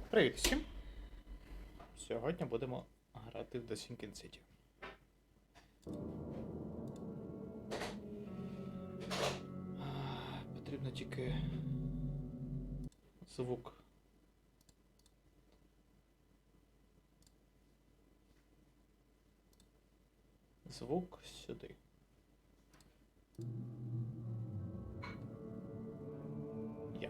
Привіт всім! Сьогодні будемо грати в The Sinking City. Потрібно тільки звук. Звук сюди. Є.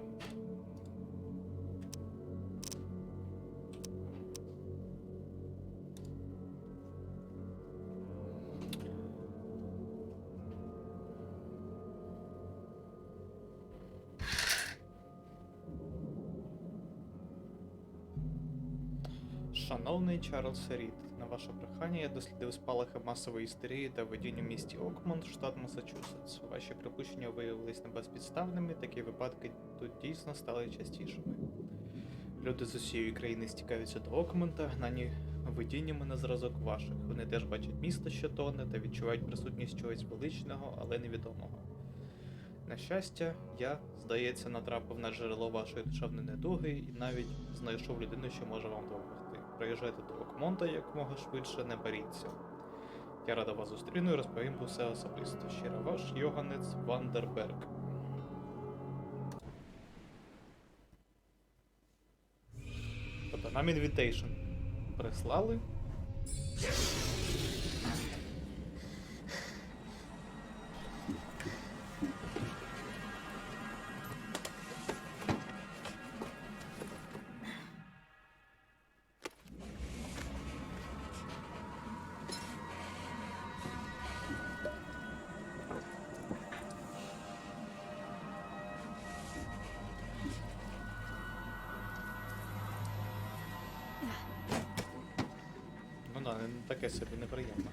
Шановний Чарльз Рід, на ваше прохання я дослідив спалахи масової істерії та видінь у місті Окмонд, штат Масачусетс. Ваші припущення виявились небезпідставними, такі випадки тут дійсно стали частішими. Люди з усієї країни стікаються до Окмонда, гнані видіннями на зразок ваших. Вони теж бачать місто, що тоне, та відчувають присутність чогось величного, але невідомого. На щастя, я, здається, натрапив на джерело вашої душевної недуги і навіть знайшов людину, що може вам допомогти. Приїжджайте до Окмонда якомога швидше, не боріться. Я рада вас зустріну і розповім про все особисто. Щиро ваш Йоганнець Вандерберг. Тобто нам інвітейшн прислали. Ну да, не таке собі неприємно.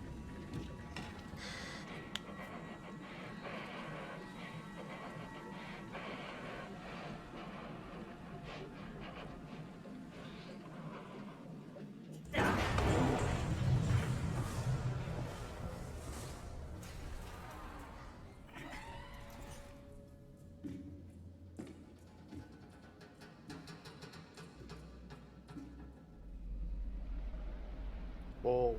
Оу.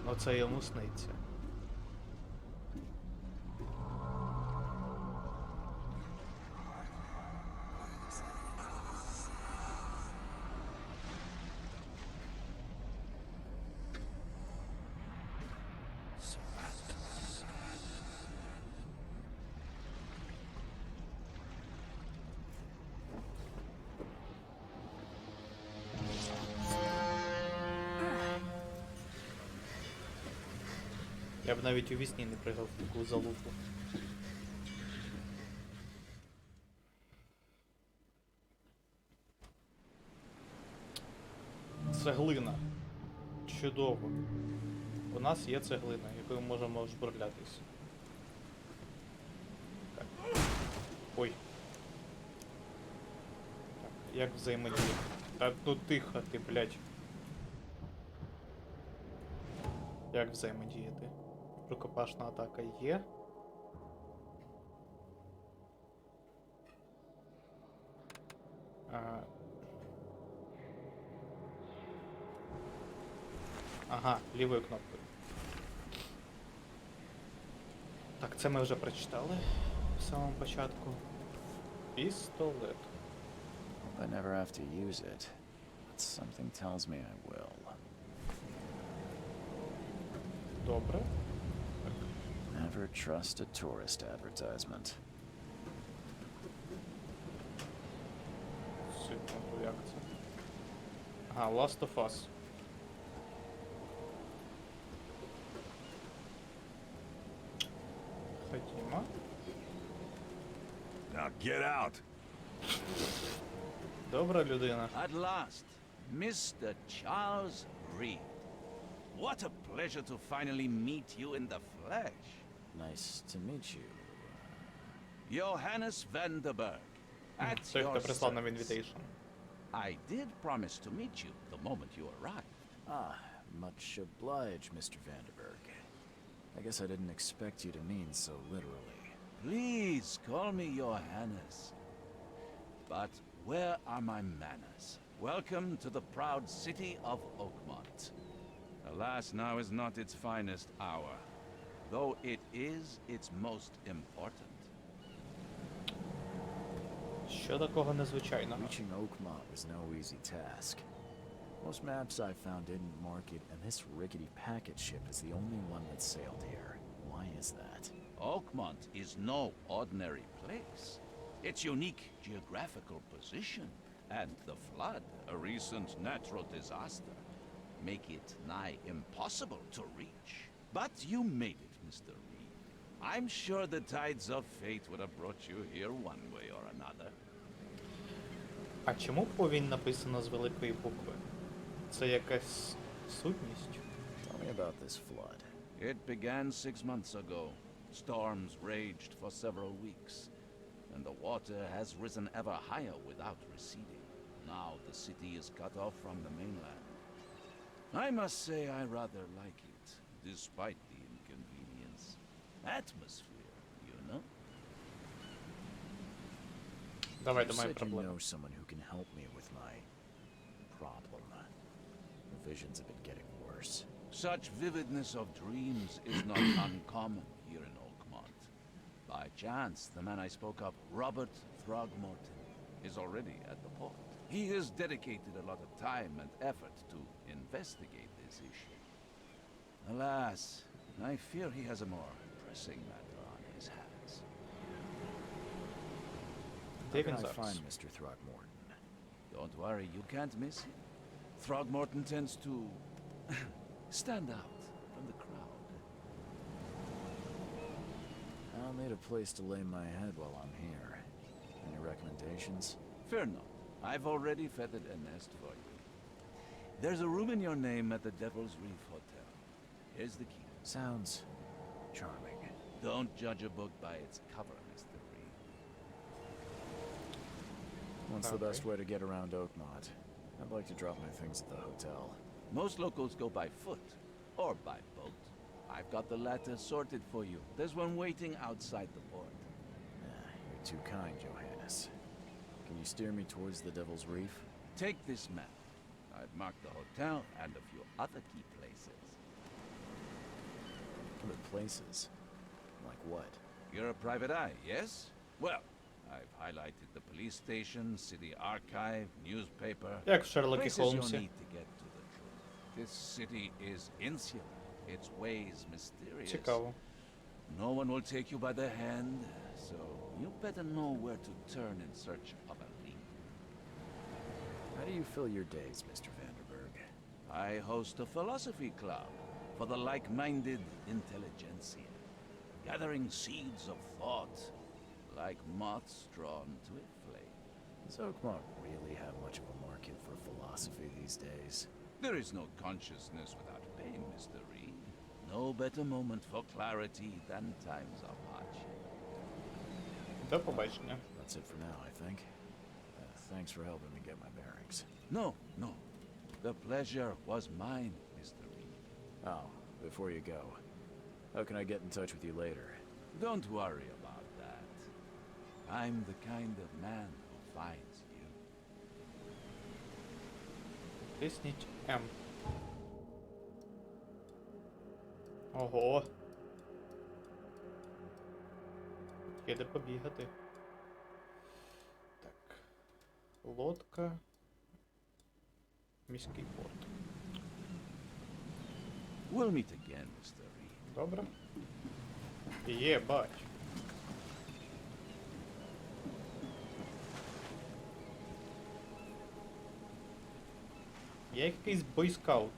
Оце йому сниться. Я б навіть у вісні не пригав в таку залупу. Цеглина. Чудово. У нас є цеглина, якою можемо жбурлятись. Так. Ой. Так, як взаємодіяти? Та ну тихо ти, блядь. Як взаємодіяти? Рукопашна атака є. Ага, лівою кнопкою. Так, це ми вже прочитали в самому початку. Пістолет. I never have to use it, but something tells me I will. Добре. Never trust a tourist advertisement. Секунду, як це? Ага, Last of Us. Ходімо. Now get out. Добра людина. At last, Mr. Charles Reed. What a pleasure to finally meet you in the flesh. Nice to meet you. Johannes Vanderberg. At Той, your хто прислав нам service. інвітейшн. I did promise to meet you the moment you arrived. Ah, much obliged, Mr. Vanderberg. I guess I didn't expect you to mean so literally. Please call me Johannes. But where are my manners? Welcome to the proud city of Oakmont. Alas, now is not its finest hour, though it is its most important. Що такого незвичайного? Reaching Oakmont was no easy task. Most maps I found didn't mark it, and this rickety packet ship is the only one that sailed here. Why is that? Oakmont is no ordinary place. Its unique geographical position and the flood, a recent natural disaster, make it nigh impossible to reach. But you made it, Mr. Reed. I'm sure the tides of fate would have brought you here one way or another. А чому повінь написано з великої букви? Це якась сутність? Tell me about this flood. It began 6 months ago. Storms raged for several weeks, and the water has risen ever higher without receding. Now the city is cut off from the mainland. I must say I rather like it, despite the inconvenience. Atmosphere, you know? Давай You до моєї said you проблеми. know someone who can help me with my problem. The visions have been getting worse. Such vividness of dreams is not uncommon here in Oakmont. By chance, the man I spoke of, Robert Throgmorton, is already at the port. He has dedicated a lot of time and effort to investigate this issue. Alas, I fear he has a more pressing matter on his hands. How Де can він I зараз? find Mr. Throgmorton? Don't worry, you can't miss him. Throgmorton tends to stand out from the crowd. I'll need a place to lay my head while I'm here. Any recommendations? Fear not. I've already feathered a nest for you. There's a room in your name at the Devil's Reef Hotel. Here's the key. Sounds charming. Don't judge a book by its cover, Mr. Reed. What's the best Okay. way to get around Oakmont? I'd like to drop my things at the hotel. Most locals go by foot or by boat. I've got the latter sorted for you. There's one waiting outside the port. You're too kind, Johannes. Can you steer me towards the Devil's Reef? Take this map. I've marked the hotel and a few other key places. Other places? Like what? You're a private eye, yes? Well, I've highlighted the police station, city archive, newspaper. Як в Шерлокі Places you'll Холмсі. need to get to the truth. This city is insular, its ways mysterious. Цікаво. No one will take you by the hand, so you better know where to turn in search of a lead. How do you fill your days, Mr. Vanderberg? I host a philosophy club for the like-minded intelligentsia, gathering seeds of thought like moths drawn to a flame. Does Oakmont really have much of a market for philosophy these days? There is no consciousness without pain, Mr. Reed. No better moment for clarity than times of hardship. До побачення. That's it for now, I think. Thanks for helping me get my bearings. No, no. The pleasure was mine, Mr. Reed. Oh, before you go, how can I get in touch with you later? Don't worry about that. I'm the kind of man who finds you. Тисніть М. Ого. Є де побігати. Так. Лодка. Міський порт. We'll meet again, Mr. Reed. Добре. Єбать. Я якийсь бойскаут.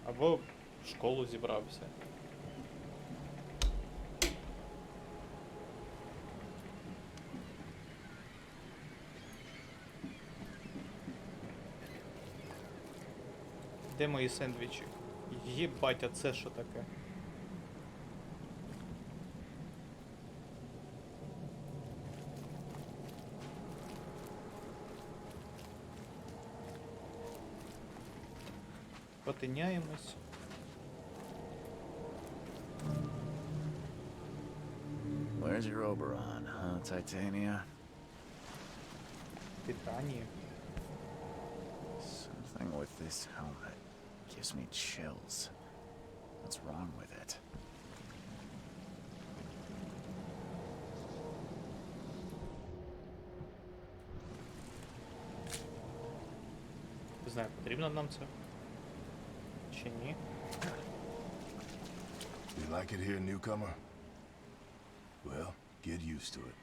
Або в школу зібрався. Де мої сендвічі? Єбать, а це що таке? Потиняємось. Where's your Oberon, huh, Titania? Титанії. Something with this helmet gives me chills. What's wrong with it? Не знаю, потрібно нам це? Чи ні? You like it here, newcomer? Well, get used to it.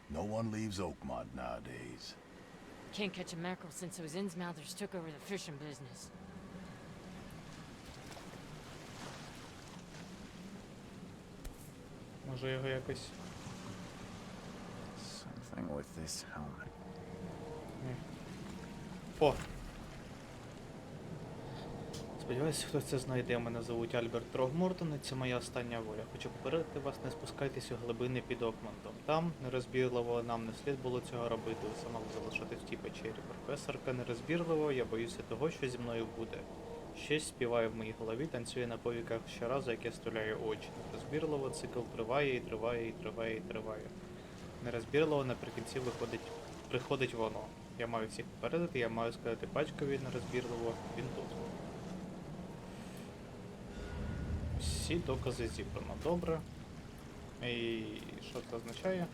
No one leaves Oakmont nowadays. Can't catch a mackerel since those Innsmouthers took over the fishing business. Може його якось. Something with this helmet. Ні. О! Сподіваюся, хтось це знайде. Мене звуть Альберт Трогмортон, і це моя остання воля. Хочу попередити вас, не спускайтесь у глибини під Окмантом. Там, нерозбірливо, нам не слід було цього робити, сама залишати в тій печері. Професорка нерозбірливо, я боюся того, що зі мною буде. Щось співає в моїй голові, танцює на повіках щоразу, як я стуляю очі. Нерозбірливо цикл триває і триває і триває і триває. Нерозбірливо наприкінці приходить воно. Я маю всіх попередити, я маю сказати батькові нерозбірливо, він тут. Всі докази зібрано. Добре. І що це означає?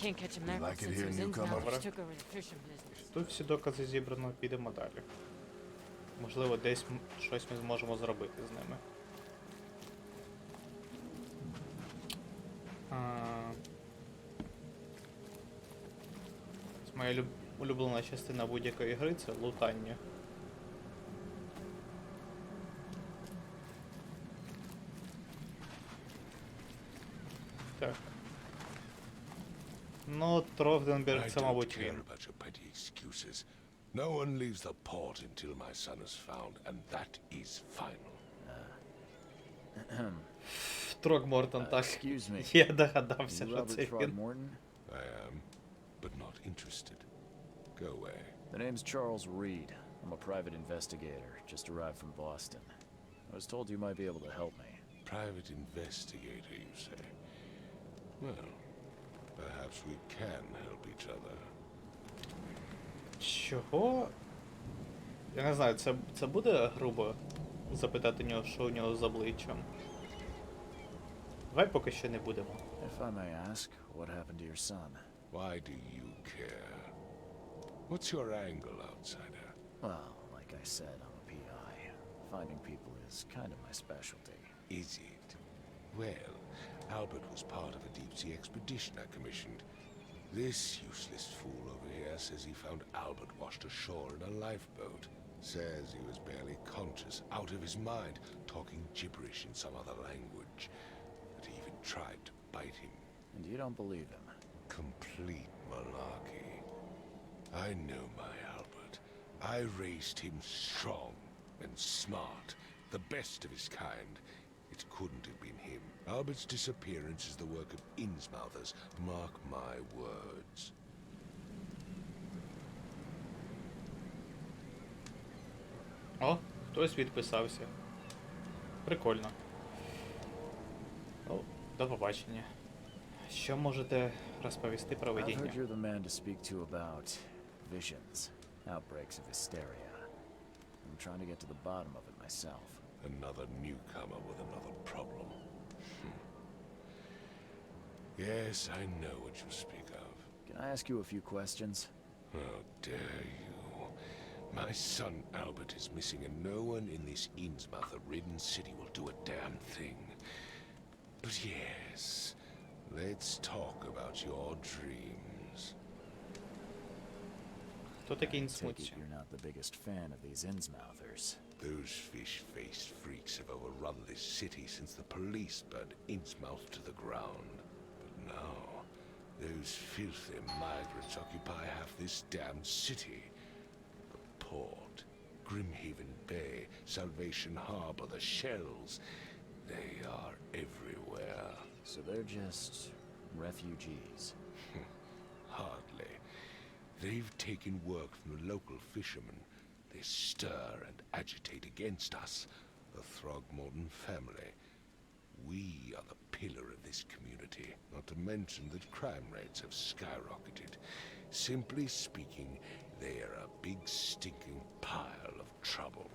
Can't catch a mackerel like it since here, those newcomer? Innsmouthers took over the fishing business. Тут всі докази зібрано, підемо далі. Можливо, десь щось ми зможемо зробити з ними. Моя улюблена частина будь-якої гри — це лутання. Так. Ну, Трохденберг, I це, don't мабуть, care він. about your petty excuses. No one leaves the port until my son is found, and that is final. Трогмортон, так. Excuse me. Я догадався, You що це Robert він. Throgmorton? I am, but not interested. Go away. The name's Charles Reed. I'm a private investigator, just arrived from Boston. I was told you might be able to help me. Private investigator, you say? Well, perhaps we can help each other. Чого? Я не знаю, це буде грубо запитати нього, що у нього з обличчям. Давай поки що не будемо. If I may ask, what happened to your son? Why do you care? What's your angle, outsider? Well, like I said, I'm a PI. Finding people is kind of my specialty. Is it? Well, Albert was part of a deep-sea expedition I commissioned. This useless fool over here says he found Albert washed ashore in a lifeboat. Says he was barely conscious, out of his mind, talking gibberish in some other language. That he even tried to bite him. And you don't believe him? Complete malarkey. I know my Albert. I raised him strong and smart, the best of his kind. It couldn't have been him. Albert's disappearance is the work of Innsmouthers. Mark my words. О, хтось відписався. Прикольно. О, до побачення. Що можете розповісти про I've heard видіння? you're the man to speak to about visions, outbreaks of hysteria. I'm trying to get to the bottom of it myself. Another newcomer with another problem. Yes, I know what you speak of. Can I ask you a few questions? How dare you? My son Albert is missing, and no one in this Innsmouther-ridden city will do a damn thing. But yes, let's talk about your dreams. Хто такий I take it Інсмутці? you're not the biggest fan of these Innsmouthers. Those fish-faced freaks have overrun this city since the police burned Innsmouth to the ground. But now, those filthy migrants occupy half this damned city. The port, Grimhaven Bay, Salvation Harbor, the shells, they are everywhere. So they're just refugees. Hardly. They've taken work from the local fishermen. They stir and agitate against us, the Throgmorton family. We are the pillar of this community, not to mention that crime rates have skyrocketed. Simply speaking, they are a big stinking pile of trouble.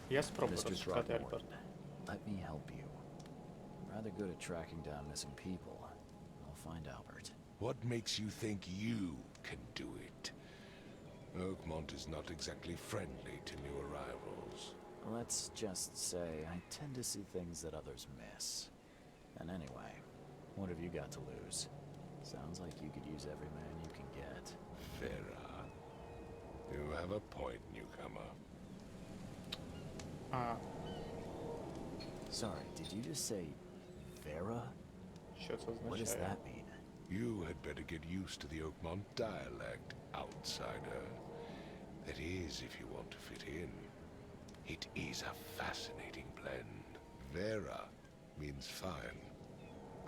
Я спробую Mr. розшукати Throckmorton, Альберта. let me help you. I'm rather good at tracking down missing people. I'll find Albert. What makes you think you can do it? Oakmont is not exactly friendly to new arrivals. Let's just say I tend to see things that others miss. And anyway, what have you got to lose? Sounds like you could use every man you can get. Vera, you have a point, newcomer. А, Sorry, did you just say Vera? що це What does означає? that mean? You had better get used to the Oakmont dialect, outsider. That is, if you want to fit in. It is a fascinating blend. Vera means fine.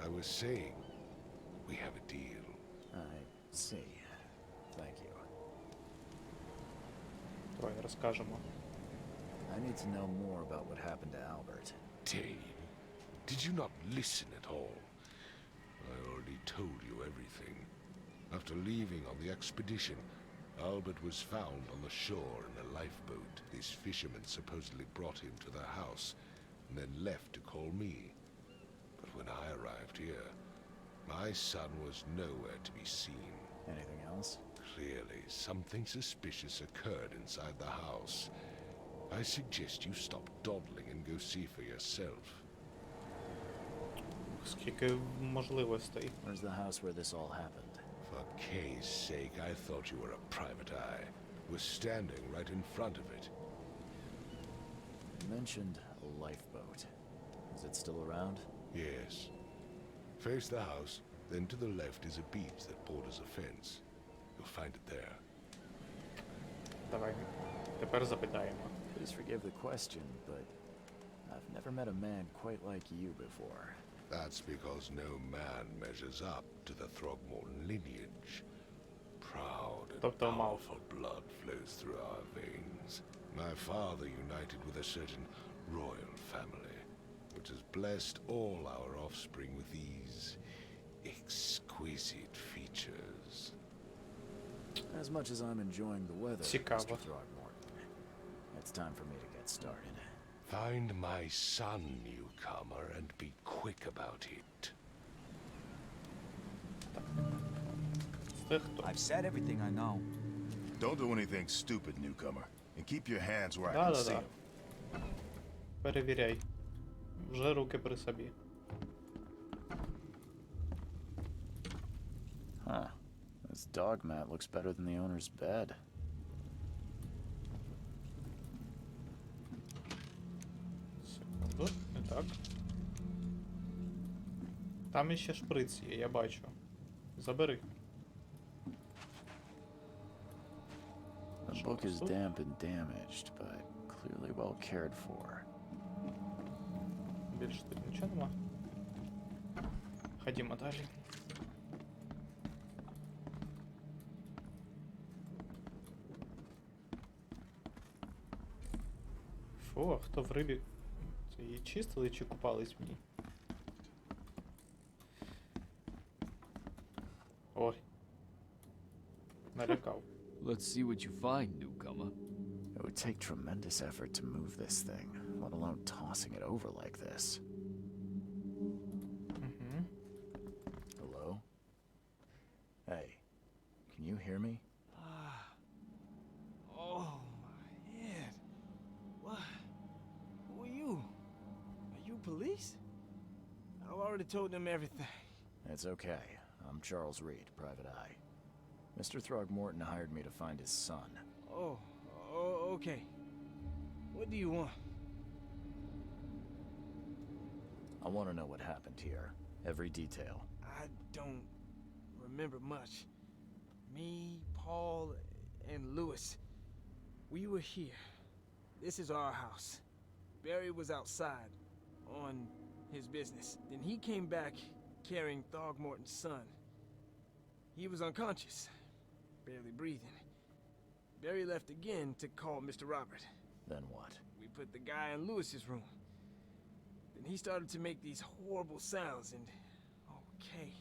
I was saying, we have a deal. I see. Thank you. Давай розкажемо. I need to know more about what happened to Albert. Dane, did you not listen at all? I already told you everything. After leaving on the expedition, Albert was found on the shore in a lifeboat. This fisherman supposedly brought him to their house and then left to call me. But when I arrived here, my son was nowhere to be seen. Anything else? Clearly, something suspicious occurred inside the house. I suggest you stop dawdling and go see for yourself. Скільки можливостей. Where's the house where this all happened? For Kay's sake, I thought you were a private eye. Was standing right in front of it. You mentioned a lifeboat. Is it still around? Yes. Face the house, then to the left is a beach that borders a fence. You'll find it there. Давай. Тепер запитаємо. Please forgive the question, but I've never met a man quite like you before. That's because no man measures up to the Throgmorton lineage. Proud and Тобто мав. powerful blood flows through our veins. My father united with a certain royal family, which has blessed all our offspring with these exquisite features. As much as I'm enjoying the weather, Цікаво. Mr. Throgmorton, it's time for me to get started. Find my son, newcomer, and be quick about it. Це хто? I've said everything I know. Don't do anything stupid, newcomer. And keep your hands where I can see Да-да-да. 'em. Перевіряй. Вже руки при собі. Huh. This dog mat looks better than the owner's bed. Секунду. Не так. Там іще шприц є, я бачу. Забери. The book is damp and damaged, but clearly well cared for. Більше тут нічого нема. Ходімо далі. Фу, а хто в рибі? Це її чистили чи купались в ній? Ой. Налякав. Let's see what you find, newcomer. It would take tremendous effort to move this thing, let alone tossing it over like this. Угу. Hello? Hey, can you hear me? Oh, my head. What? Who are you? Are you police? I've already told them everything. It's okay. I'm Charles Reed, Private Eye. Mr. Throgmorton hired me to find his son. Oh, okay. What do you want? I want to know what happened here. Every detail. I don't remember much. Me, Paul, and Lewis. We were here. This is our house. Barry was outside on his business. Then he came back carrying Throgmorton's son. He was unconscious, barely breathing. Barry left again to call Mr. Robert. Then what? We put the guy in Lewis's room. Then he started to make these horrible sounds and... Okay,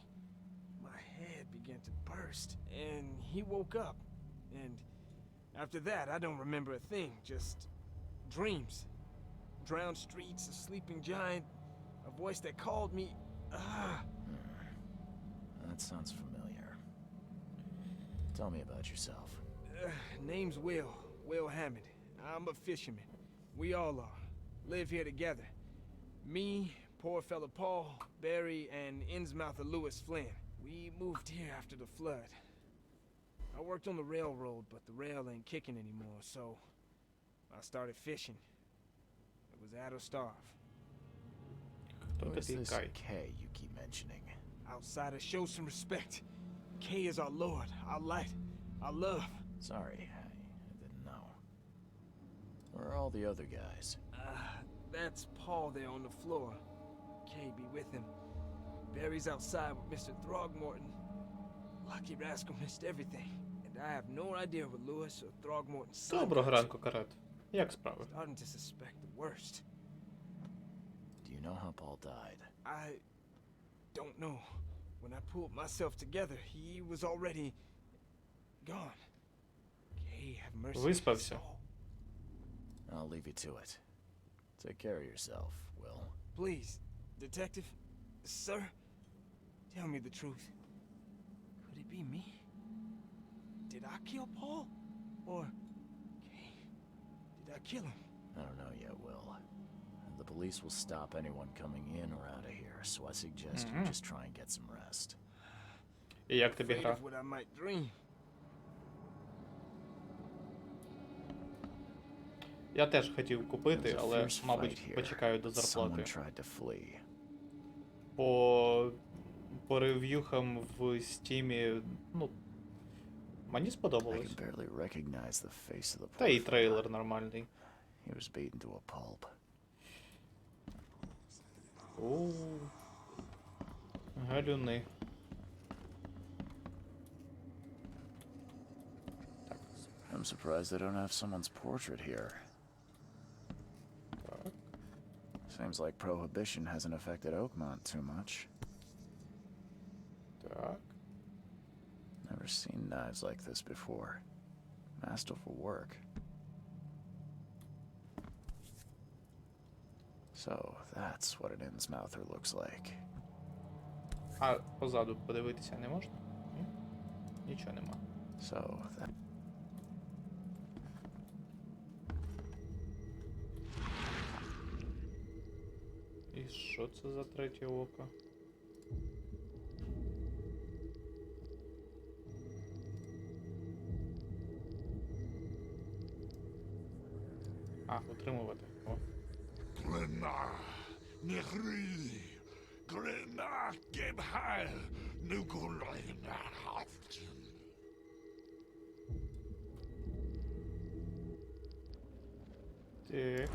my head. began to burst, and he woke up. And after that, I don't remember a thing, just dreams. Drowned streets, a sleeping giant, a voice that called me. That sounds familiar. Tell me about yourself. Name's Will Hammond. I'm a fisherman. We all are. Live here together. Me, poor fella Paul, Barry, and Innsmouther Lewis Flynn. We moved here after the flood. I worked on the railroad, but the rail ain't kicking anymore, so I started fishing. It was at or starve. Хто Who is такий this Кай? K you keep mentioning? Outsiders, show some respect. K is our lord, our light, our love. Sorry, I didn't know. Where are all the other guys? That's Paul there on the floor. K be with him. Barry's outside with Mr. Throgmorton. Lucky rascal missed everything. And I have no idea what Lewis or Throgmorton's son Доброго got ранку, Карат. Як справи? to. Starting to suspect the worst. Do you know how Paul died? I don't know. When I pulled myself together, he was already gone. K have mercy on his Виспався. soul. I'll leave you to it. Take care of yourself, Will. Please, detective, sir, tell me the truth. Could it be me? Did I kill Paul? Or Kay? Did I kill him? I don't know yet, Will. The police will stop anyone coming in or out of here, so I suggest you just try and get some rest. І як тобі Afraid гра? of what I might dream. Я теж хотів купити, There's a але, fierce fight мабуть, here. почекаю до Someone зарплати. tried to flee. По рев'юхам в стімі, ну, мені I сподобалось. can barely recognize the face of the Та poor і fella. трейлер нормальний. He was beaten to a pulp. О, галюни. I'm surprised they don't have someone's portrait here. Так. Seems like prohibition hasn't affected Oakmont too much. Так. Never seen knives like this before. Masterful work. So, that's what an Innsmouther looks like. А позаду подивитися не можна? Ні? Нічого нема. So, that... І що це за третє око? А, утримувати. О. Glenna, Nehri, Glenna, Gebheil, Nukulina, Haften. Так.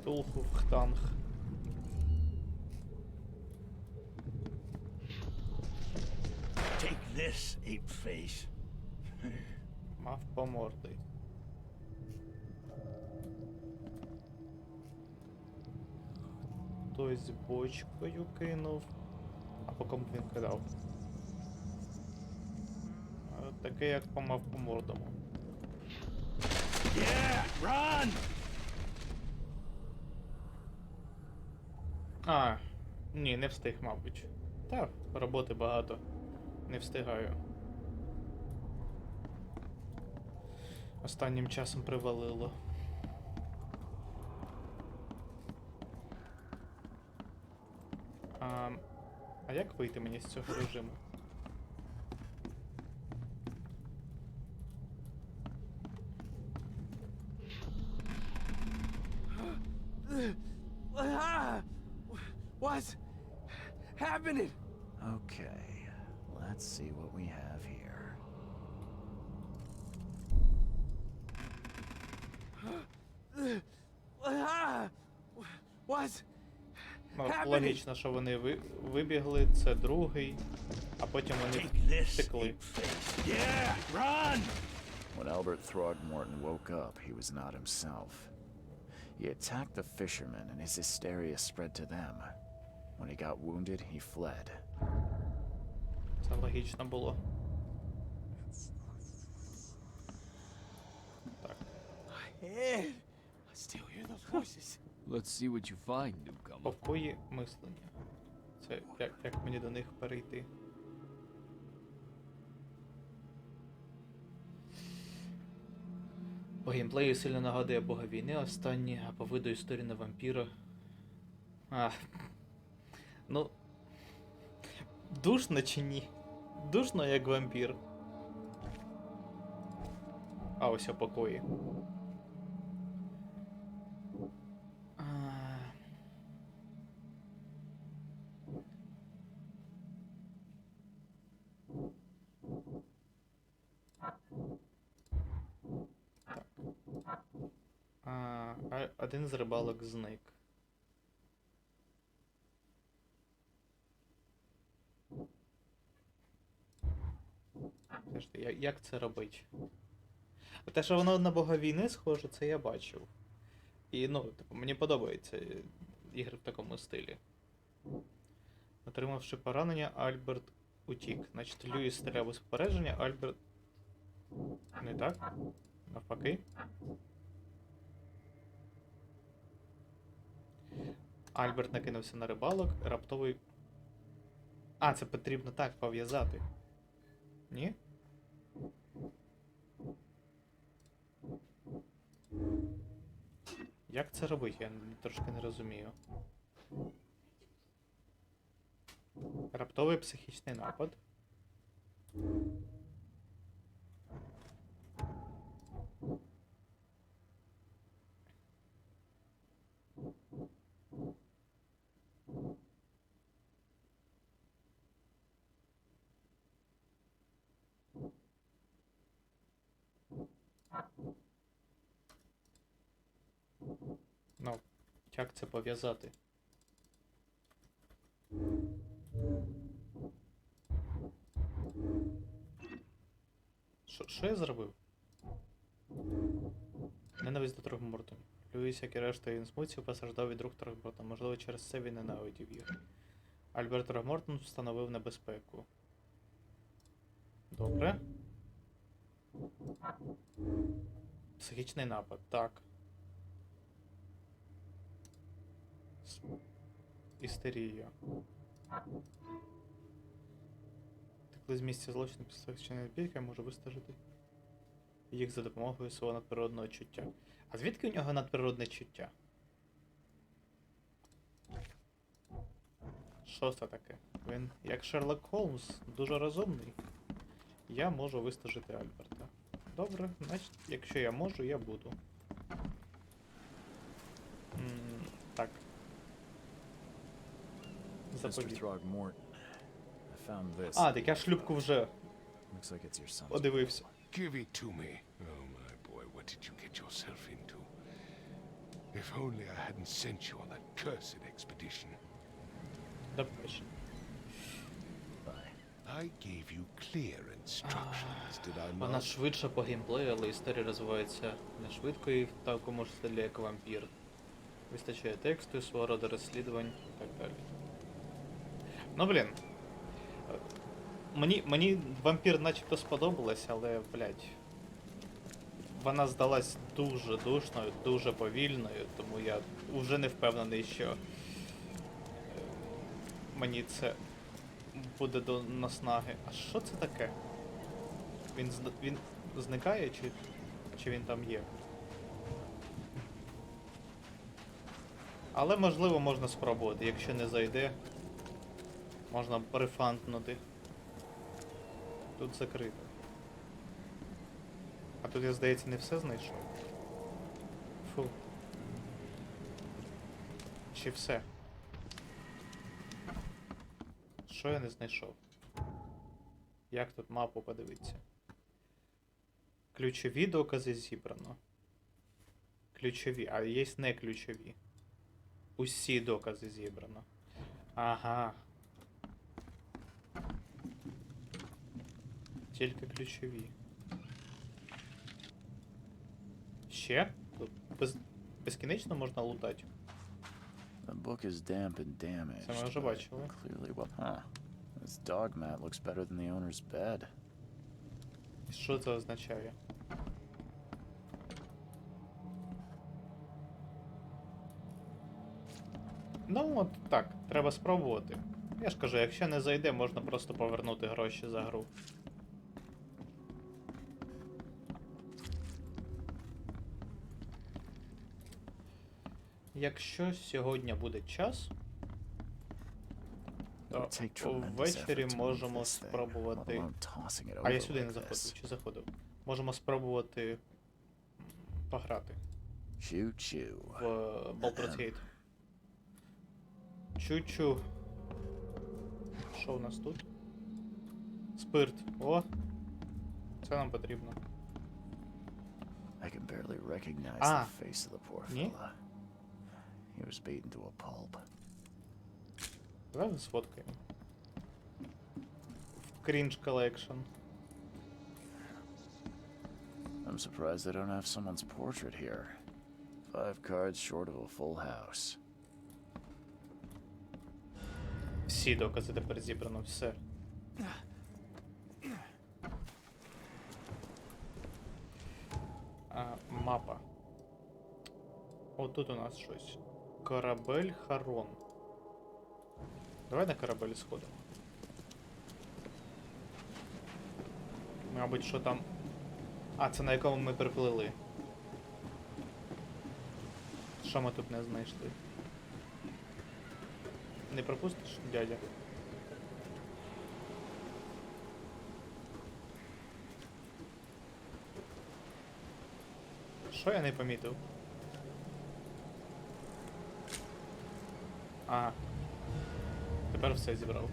Ктулху в хтанг. Take this, ape face. Мав по морди. Хтось бочкою кинув. А по кому він кидав? Таке як по мавпомордому. Yeah, run! А, ні, не встиг, мабуть. Та, роботи багато. Не встигаю. Останнім часом привалило. А як вийти мені з цього режиму? What's happening? Okay, let's see what we have here. What's Ну, happening? логічно, що вони вибігли, це другий, а потім вони Take this, втекли. ape face. Yeah, run! When Albert Throgmorton woke up, he was not himself. He attacked the fishermen and his hysteria spread to them. When he got wounded, he fled. Це логічно було. Так. Head. I still hear those voices. Let's see what you find, newcomer. Покої мислення. Це як мені до них перейти? По геймплею сильно нагадує Бога війни останні, а по виду історії на вампіра. Ну. Душно чи ні? Душно як вампір. А ось у покої. Один з рибалок зник. Як це робить? Те, що воно на Бога війни схоже, це я бачив. І, ну, типу, мені подобаються ігри в такому стилі. Отримавши поранення, Альберт утік. Значить, Льюіс стріляв без попередження, Альберт... Не так? Навпаки. Альберт накинувся на рибалок, раптовий... А, це потрібно так пов'язати. Ні? Як це робити? Я трошки не розумію. Раптовий психічний напад. Ну, як це пов'язати? Що я зробив? Ненависть до Трогмортонів. Льюіс, як і решта інсмутців, постраждав від рук Трогмортона. Можливо, через це він ненавидів їх. Альберт Трогмортон встановив небезпеку. Добре. Психічний напад, так. Істерія. Текли з місця злочину після вчинення бійки, може вистежити їх за допомогою свого надприродного чуття. А звідки у нього надприродне чуття? Що це таке? Він, як Шерлок Холмс, дуже розумний. Я можу вистежити Альберта. Добре, значить, якщо я можу, я буду. Так. Mr. Throgmorton, I found this. А, так я шлюпку вже Looks like it's your son's. подивився. Give it to me. Oh, my boy, what did you get yourself into? If only I hadn't sent you on that cursed expedition. До побачення. I gave you clear instructions, did I Вона not? швидше по геймплею, але історія розвивається не швидко і в такому ж стилі, як вампір. Вистачає тексту, свого роду розслідувань і так далі. Ну, блін. Мені вампір начебто сподобалось, але, блядь. Вона здалась дуже душною, дуже повільною, тому я вже не впевнений, що мені це буде до наснаги. А що це таке? Він зникає чи він там є? Але можливо можна спробувати, якщо не зайде, можна рефанднути. Тут закрито. А тут я, здається, не все знайшов. Фу. Чи все? Що я не знайшов? Як тут мапу подивитися? Ключові докази зібрано. Ключові, а є не ключові. Усі докази зібрано. Ага. Тільки ключові. Ще? Тут безкінечно можна лутати. The book is damp and damaged. Це ми вже but бачили. Clearly, well, huh. This dog mat looks better than the owner's bed. Що це означає? Ну, от так, треба спробувати. Я ж кажу, якщо не зайде, можна просто повернути гроші за гру. Якщо сьогодні буде час, It would то take tremendous ввечері effort to move можемо this thing, let спробувати. alone tossing it А я over сюди не like заходив. this. Чи заходив? Можемо спробувати пограти Choo-choo. в Baldur's Gate. Чу-чу. Що у нас тут? Спирт. О! Це нам потрібно. I can barely recognize Ah. the face of the poor Ні? fella. He was beaten to a pulp. Давай сфоткаємо. В Cringe Collection. I'm surprised they don't have someone's portrait here. 5 cards short of a full house. Всі докази тепер зібрано, все. Мапа. Отут у нас щось. Корабель Харон. Давай на корабель сходимо. Мабуть, що там. А, це на якому ми приплили. Що ми тут не знайшли? Не пропустиш, дядя? Що я не помітив? А. Тепер все зібрав.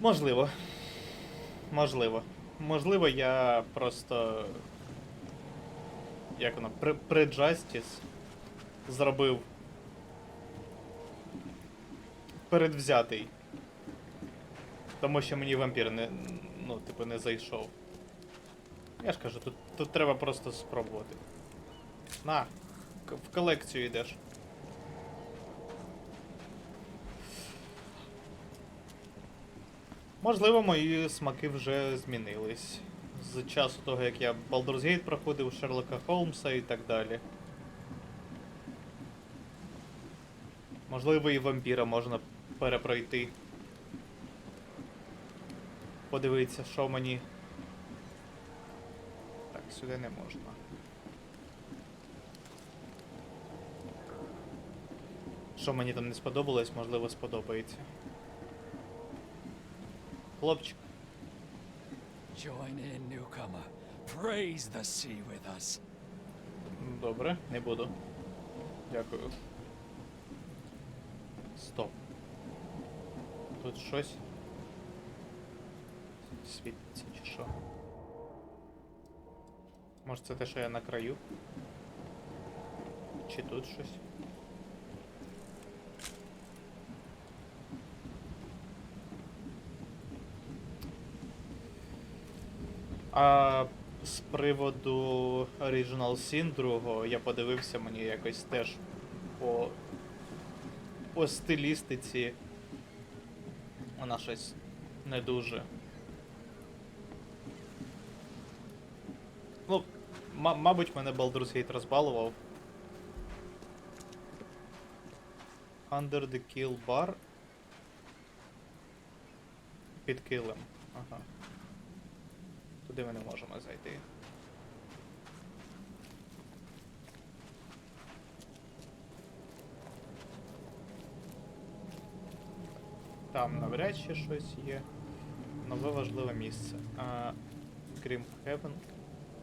Можливо. Можливо. Можливо, я просто... Як воно? Преджастіс зробив передвзятий. Тому що мені вампір не... Ну, типу, не зайшов. Я ж кажу, тут треба просто спробувати. На! В колекцію йдеш. Можливо, мої смаки вже змінились. З часу того, як я Baldur's Gate проходив, Шерлока Холмса і так далі. Можливо, і вампіра можна перепройти. Подивитися, що мені... Так, сюди не можна. Що мені там не сподобалось, можливо, сподобається. Хлопчик. Join in, newcomer. Praise the sea with us. Добре, не буду. Дякую. Стоп. Тут щось світиться чи що? Може це те, що я на краю? Чи тут щось? А з приводу Original Sin 2 я подивився, мені якось теж по стилістиці вона щось не дуже. Ну, мабуть, мене Baldur's Gate розбалував. Under the kill bar. Під килем. Ага. Туди ми не можемо зайти. Там навряд чи щось є. Нове важливе місце. Grim Heaven.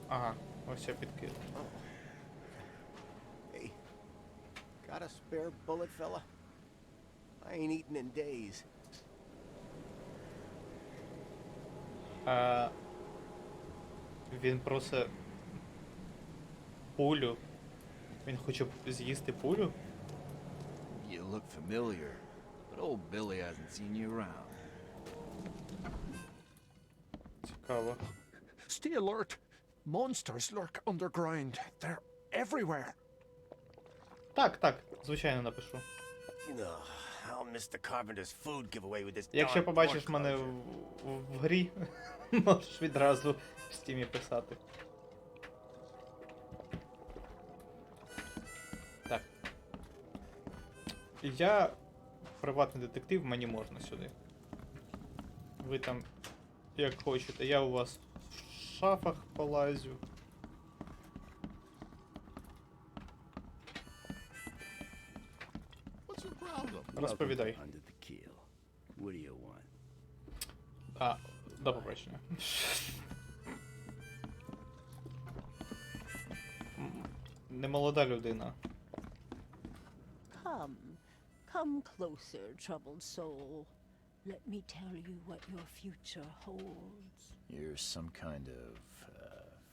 Ага, ось я під килем. Hey, got a spare bullet, fella? I ain't eaten in days. Він просить пулю. Він хоче з'їсти пулю? You look familiar, but old Billy hasn't seen you around. цікаво. Stay alert. Monsters lurk underground. They're everywhere. Так, звичайно напишу. Ugh, I'll miss the carpenter's food giveaway with this Якщо darn побачиш pork мене closure. в грі, можеш відразу в стімі писати. Так. Я приватний детектив, мені можна сюди. Ви там як хочете. Я у вас в шафах полазю. What's your problem? Розповідай. Under the keel. What do you want? А, до побачення. Немолода людина. Come closer, troubled soul. Let me tell you what your future holds. You're some kind of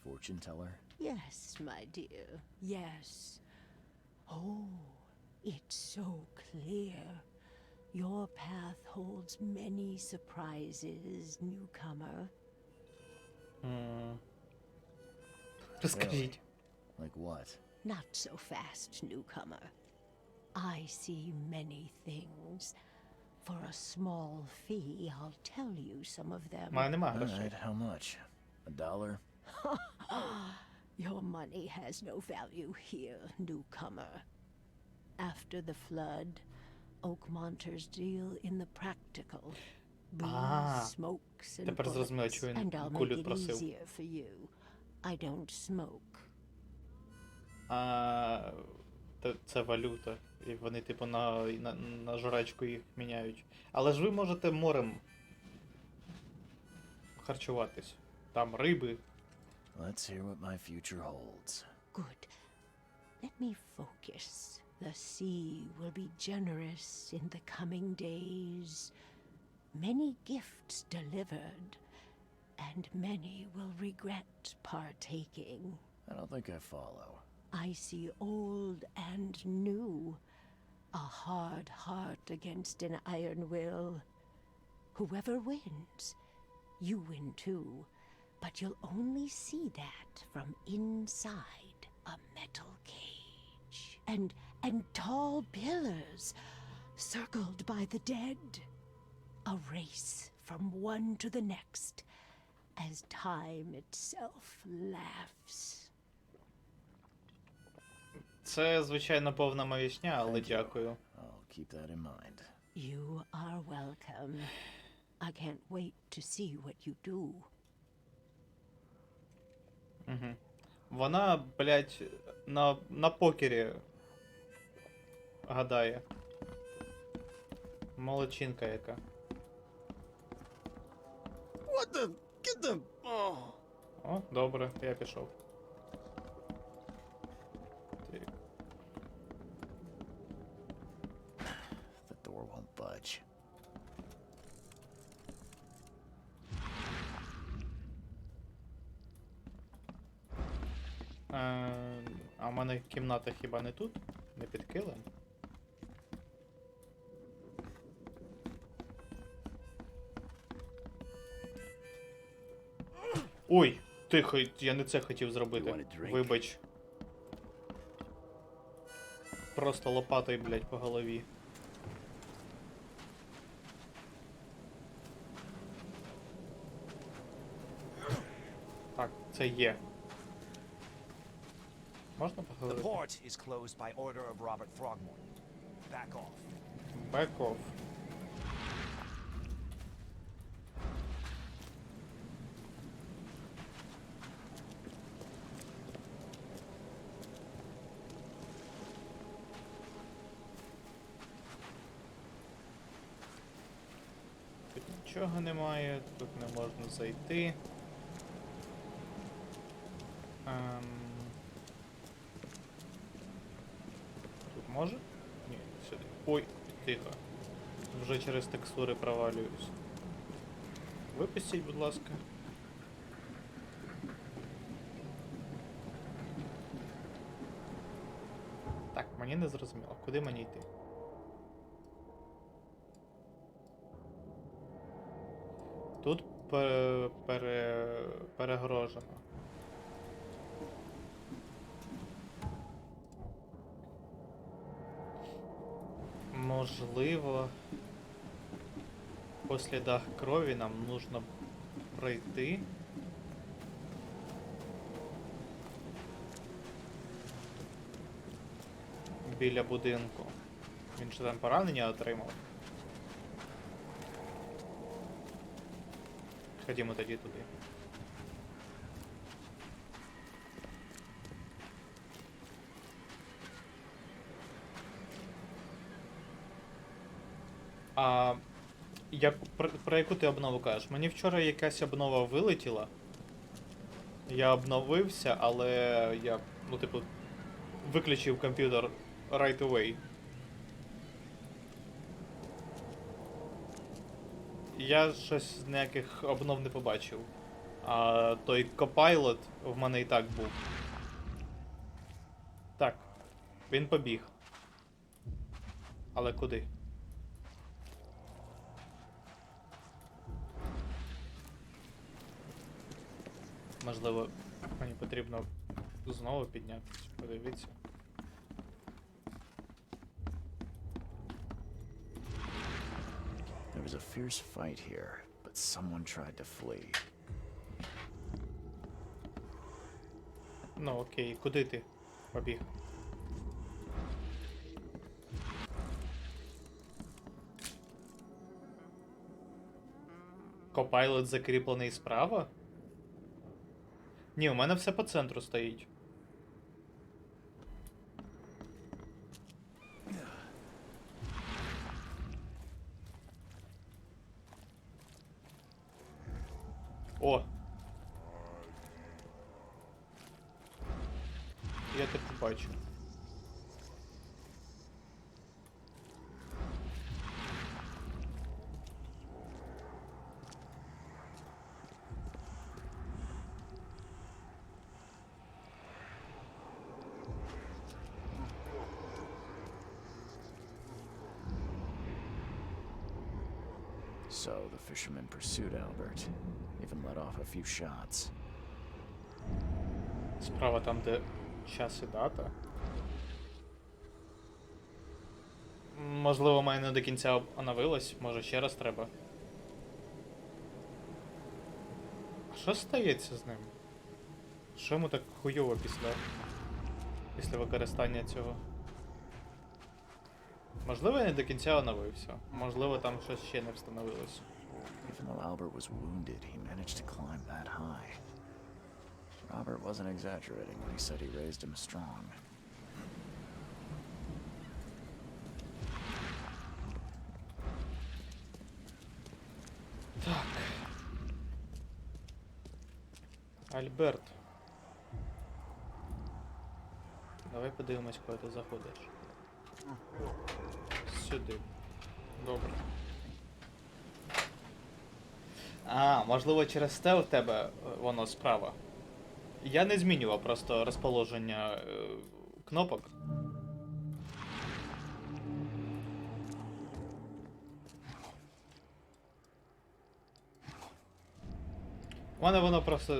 fortune teller? Yes, my dear, yes. Oh, it's so clear. Your path holds many surprises, newcomer. Розкажіть. Like what? Not so fast, newcomer. I see many things. For a small fee, I'll tell you some of them. Мене нема All грошей. right, how much? $1? Your money has no value here, newcomer. After the flood, Oakmonters deal in the practical. Booze, smokes, and тепер зрозуміло, bullets, чого він and I'll make кулю it просив. easier for you. I don't smoke. Це валюта. І вони, типу, на жрачку їх міняють. Але ж ви можете морем харчуватись. Там риби. Let's hear what my future holds. Good. Let me focus. The sea will be generous in the coming days. Many gifts delivered, and many will regret partaking. I don't think I follow. I see old and new. A hard heart against an iron will. Whoever wins, you win too. But you'll only see that from inside a metal cage. And tall pillars circled by the dead. A race from one to the next as time itself laughs. Це, звичайно, повна маячня, але Thank you. дякую. I'll keep that in mind. You are welcome. I can't wait to see what you do. Угу. Вона, блядь, на покері гадає. Молодчинка яка. What the? Get the... Oh. О, добре, я пішов. Так. The door won't budge. А в мене кімната хіба не тут? Не під килим? Ой, тихо, я не це хотів зробити. Вибач. Просто лопатою, блядь, по голові. Так, це є. Можна The поговорити? port is closed by order of Robert Throgmorton. Back off. Back off. Тут нічого немає, тут не можна зайти. Тут може? Ні, сюди. Ой, тихо. Вже через текстури провалююсь. Випустіть, будь ласка. Так, мені не зрозуміло, куди мені йти? Тут перегрожено. Можливо, по слідах крові нам нужно пройти. Біля будинку. Він ще там поранення отримав. Ходімо тоді туди. А про яку ти обнову кажеш? Мені вчора якась обнова вилетіла. Я обновився, але я, ну, типу, виключив комп'ютер right away. Я щось ніяких обнов не побачив. А той копайлот в мене і так був. Так. Він побіг. Але куди? Можливо, мені потрібно знову піднятися. Подивіться. There was a fierce fight here, but someone tried to flee. Ну окей, куди ти побіг? Копайлот закріплений справа? Ні, у мене все по центру стоїть. О! Я так бачу. So the fisherman pursued Albert, even let off a few shots. Справа там, де час і дата. Можливо, мене не до кінця оновилось, може ще раз треба. А що стається з ним? Що йому так хуйово після використання цього? Можливо, я не до кінця оновився. Можливо, там щось ще не встановилось. Even though Albert was wounded, he managed to climb that high. Robert wasn't exaggerating when he said he raised him strong. Так. Альберт. Давай подивимось, коли ти заходиш. Сюди. Добре. А, можливо, через те у тебе воно справа. Я не змінював просто розположення кнопок. У мене воно просто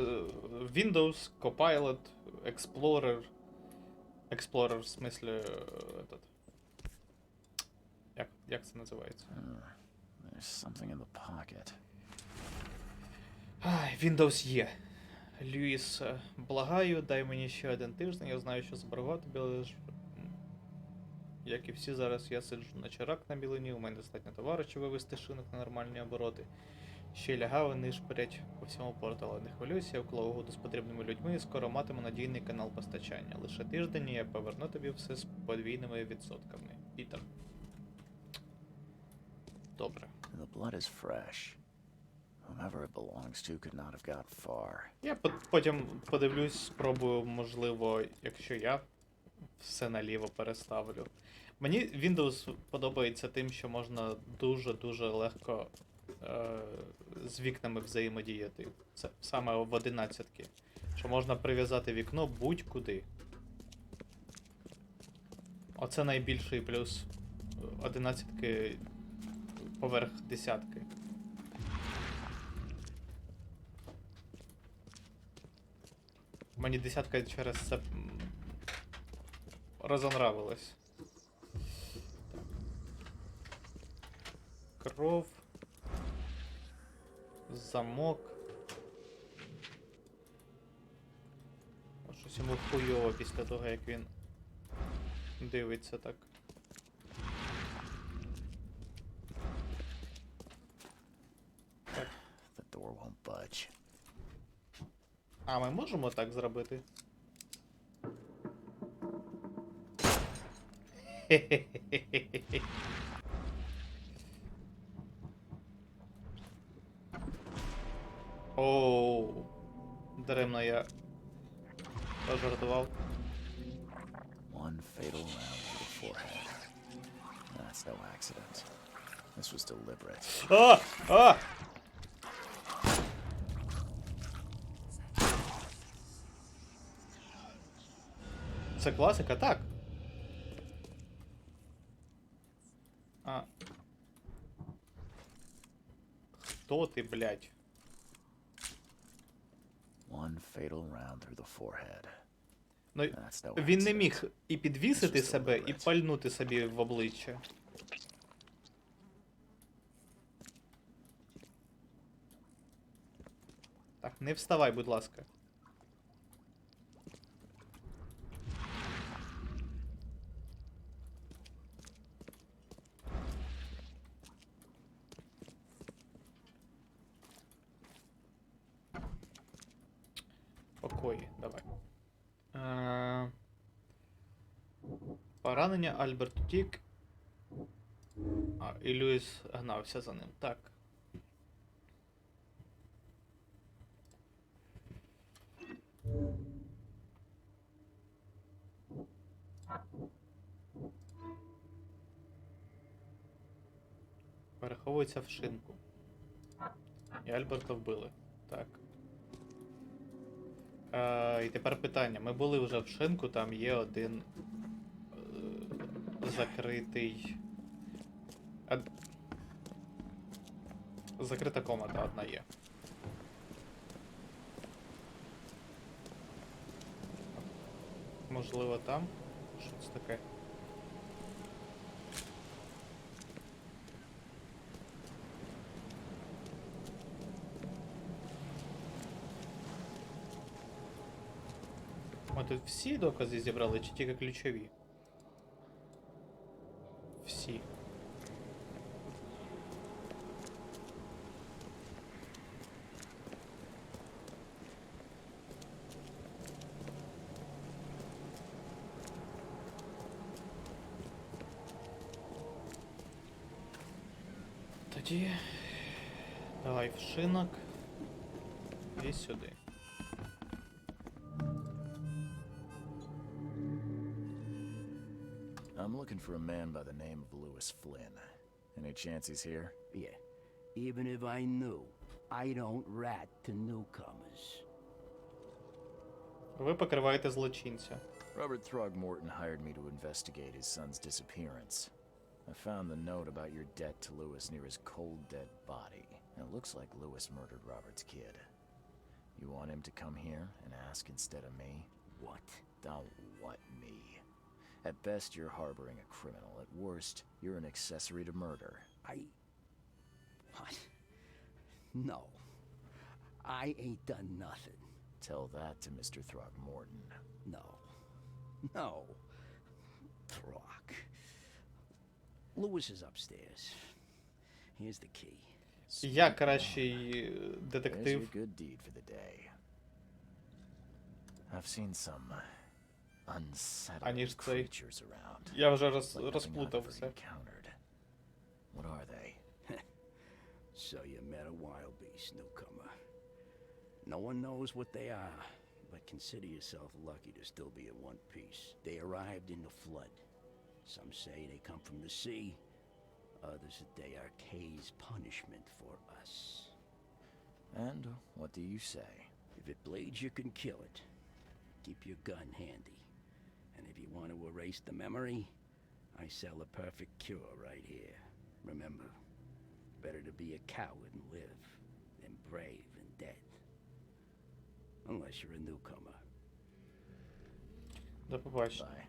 Windows, Copilot, Explorer. Explorer, в смислі, этот. Як це називається? There's something in the pocket. Ай, Windows є. Льюіс, благаю, дай мені ще один тиждень, я знаю, що зберегла тобі, але ж... Як і всі, зараз я сиджу на чарак на білині, у мене достатньо товару, щоб вивести шинок на нормальні обороти. Ще й лягав, вони шпирять по всьому порту, але не хвилюйся, я вклав угоду з потрібними людьми і скоро матиму надійний канал постачання. Лише тиждень і я поверну тобі все з подвійними відсотками. Пітер. Добре. The blood is fresh. Whomever it belongs to could not have got far. Я потім подивлюсь, спробую, можливо, якщо я все наліво переставлю. Мені Windows подобається тим, що можна дуже-дуже легко з вікнами взаємодіяти. Це саме в 11-ки. Що можна прив'язати вікно будь-куди. Оце найбільший плюс 11-ки поверх 10-ки. Мені десятка через це розонравилась. Кров. Замок. Щось йому хуйово після того, як він дивиться так. The door won't budge. А ми можемо так зробити? Хе-хе-хе-хе-хе. Оу. Даремно я пожартував. One fatal round to the forehead. That's no accident. This was deliberate. А! А! Це класика, так. А. Хто ти, блядь? One fatal round through the forehead. Ну, That's no він не accident. міг і підвісити себе, і пальнути собі в обличчя. Так, не вставай, будь ласка. Покої, давай. Поранення, Альберт утік. А, і Льюіс гнався за ним. Так. Переховується в шинку. І Альберта вбили. Так. І тепер питання. Ми були вже в шинку, там є один закритий. Закрита комната одна є. Можливо, там? Що це таке? Ми тут всі докази зібрали, чи тільки ключові? Всі. Тоді давай в шинок і сюди. I'm looking for a man by the name of Lewis Flynn. Any chance he's here? Yeah. Even if I knew, I don't rat to newcomers. Ви покриваєте злочинця. Robert Throgmorton hired me to investigate his son's disappearance. I found the note about your debt to Lewis near his cold, dead body. And it looks like Lewis murdered Robert's kid. You want him to come here and ask instead of me? What? Don't what me. At best, you're harboring a criminal. At worst, you're an accessory to murder. What? No. I ain't done nothing. Tell that to Mr. Throgmorton. No. No. Throck. Lewis is upstairs. Here's the key. Я кращий There's your детектив. good deed for the day. I've seen some unsettling Аніж цей. creatures around. Я вже Like nothing I've розплутав ever все. encountered. What are they? So you met a wild beast, newcomer. No one knows what they are, but consider yourself lucky to still be in one piece. They arrived in the flood. Some say they come from the sea. Others that they are Kay's punishment for us. And what do you say? If it bleeds, you can kill it. Keep your gun handy. And if you want to erase the memory, I sell a perfect cure right here. Remember, better to be a coward and live than brave and dead. Unless you're a newcomer. До побачення. Bye.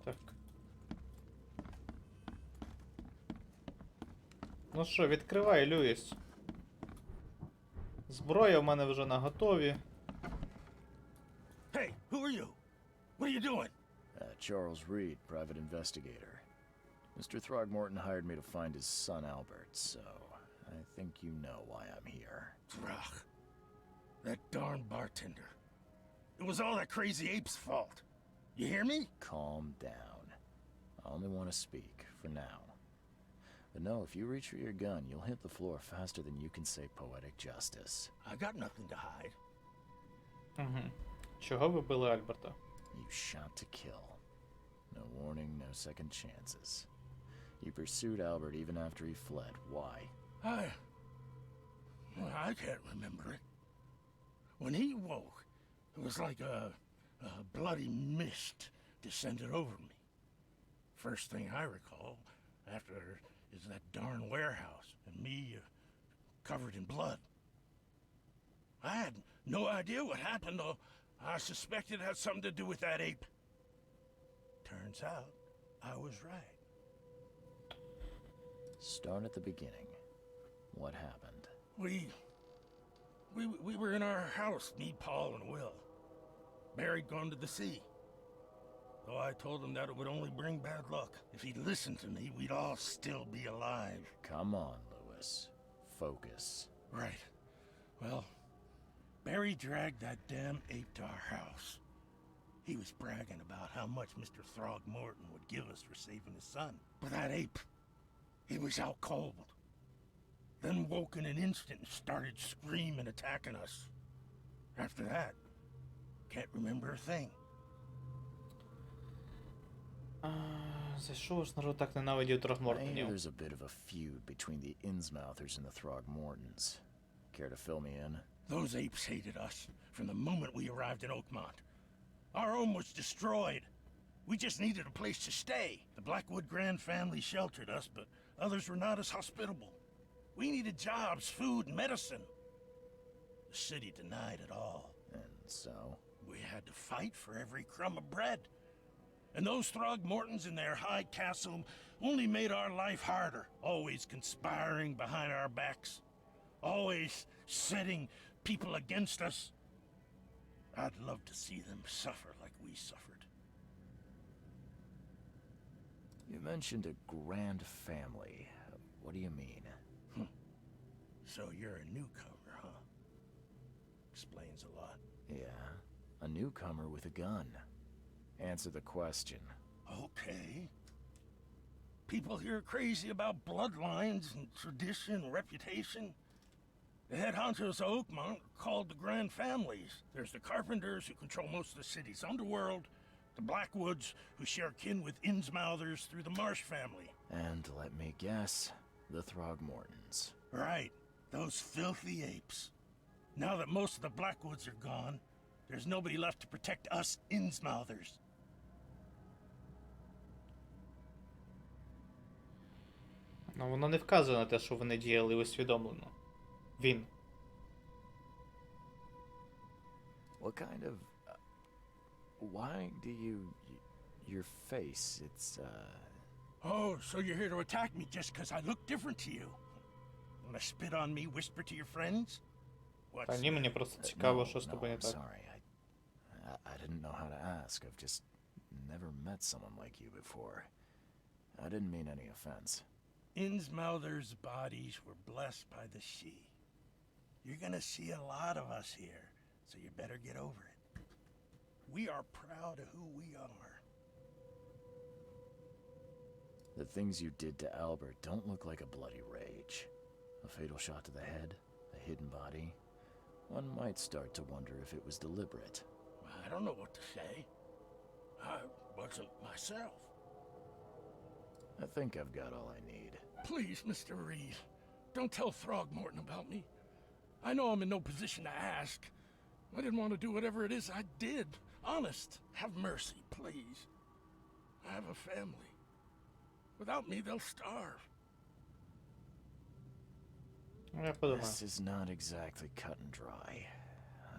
Так. Ну що, відкривай, Люїс. Зброя в мене вже наготові. Hey, who are you? What are you doing? Charles Reed, private investigator. Mr. Throgmorton hired me to find his son Albert, so I think you know why I'm here. Throg. That darn bartender. It was all that crazy ape's fault. You hear me? Calm down. I only want to speak, for now. But no, if you reach for your gun, you'll hit the floor faster than you can say poetic justice. I got nothing to hide. Угу. Чого ви били Альберта? You shot to kill. No warning, no second chances. You pursued Albert even after he fled. Why? I can't remember it. When he woke, it was like a bloody mist descended over me. First thing I recall after is that darn warehouse and me covered in blood. I had no idea what happened, though. I suspected it had something to do with that ape. Turns out, I was right. Start at the beginning. What happened? We were in our house, me, Paul, and Will. Barry'd gone to the sea. Though I told him that it would only bring bad luck. If he'd listened to me, we'd all still be alive. Come on, Lewis. Focus. Right. Well, Barry dragged that damn ape to our house. He was bragging about how much Mr. Throgmorton would give us for saving his son. But that ape, he was out cold. Then woke in an instant and started screaming, attacking us. After that, can't remember a thing. За що ж народ так ненавидів I hear Трогмортонів? there's a bit of a feud between the Innsmouthers and the Throgmortons. Care to fill me in? Those apes hated us from the moment we arrived in Oakmont. Our home was destroyed. We just needed a place to stay. The Blackwood Grand family sheltered us, but others were not as hospitable. We needed jobs, food, and medicine. The city denied it all. And so? We had to fight for every crumb of bread. And those Throgmortons in their high castle only made our life harder, always conspiring behind our backs, always setting people against us. I'd love to see them suffer like we suffered. You mentioned a grand family. What do you mean? So you're a newcomer, huh? Explains a lot. Yeah, a newcomer with a gun. Answer the question. Okay. People here are crazy about bloodlines and tradition and reputation. The head honchos of Oakmont are called the Grand Families. There's the Carpenters, who control most of the city's underworld, the Blackwoods, who share kin with Innsmouthers through the Marsh family. And let me guess, the Throgmortons. Right, those filthy apes. Now that most of the Blackwoods are gone, there's nobody left to protect us Innsmouthers. Ну, воно не вказує на те, що вони діяли усвідомлено. Він. What kind of... why do you... your face, it's, Oh, so you're here to attack me just because I look different to you? Want to spit on me, whisper to your friends? What's Та ні, мені that? просто цікаво, що з no, тобою не I'm так. sorry. I didn't know how to ask. I've just never met someone like you before. I didn't mean any offense. Innsmouthers' bodies were blessed by the sea. You're gonna see a lot of us here, so you better get over it. We are proud of who we are. The things you did to Albert don't look like a bloody rage. A fatal shot to the head, a hidden body. One might start to wonder if it was deliberate. I don't know what to say. I wasn't myself. I think I've got all I need. Please, Mr. Reed, don't tell Throgmorton about me. I know I'm in no position to ask. I didn't want to do whatever it is I did. Honest, have mercy, please. I have a family. Without me, they'll starve. Ну, я подумаю. This is not exactly cut and dry.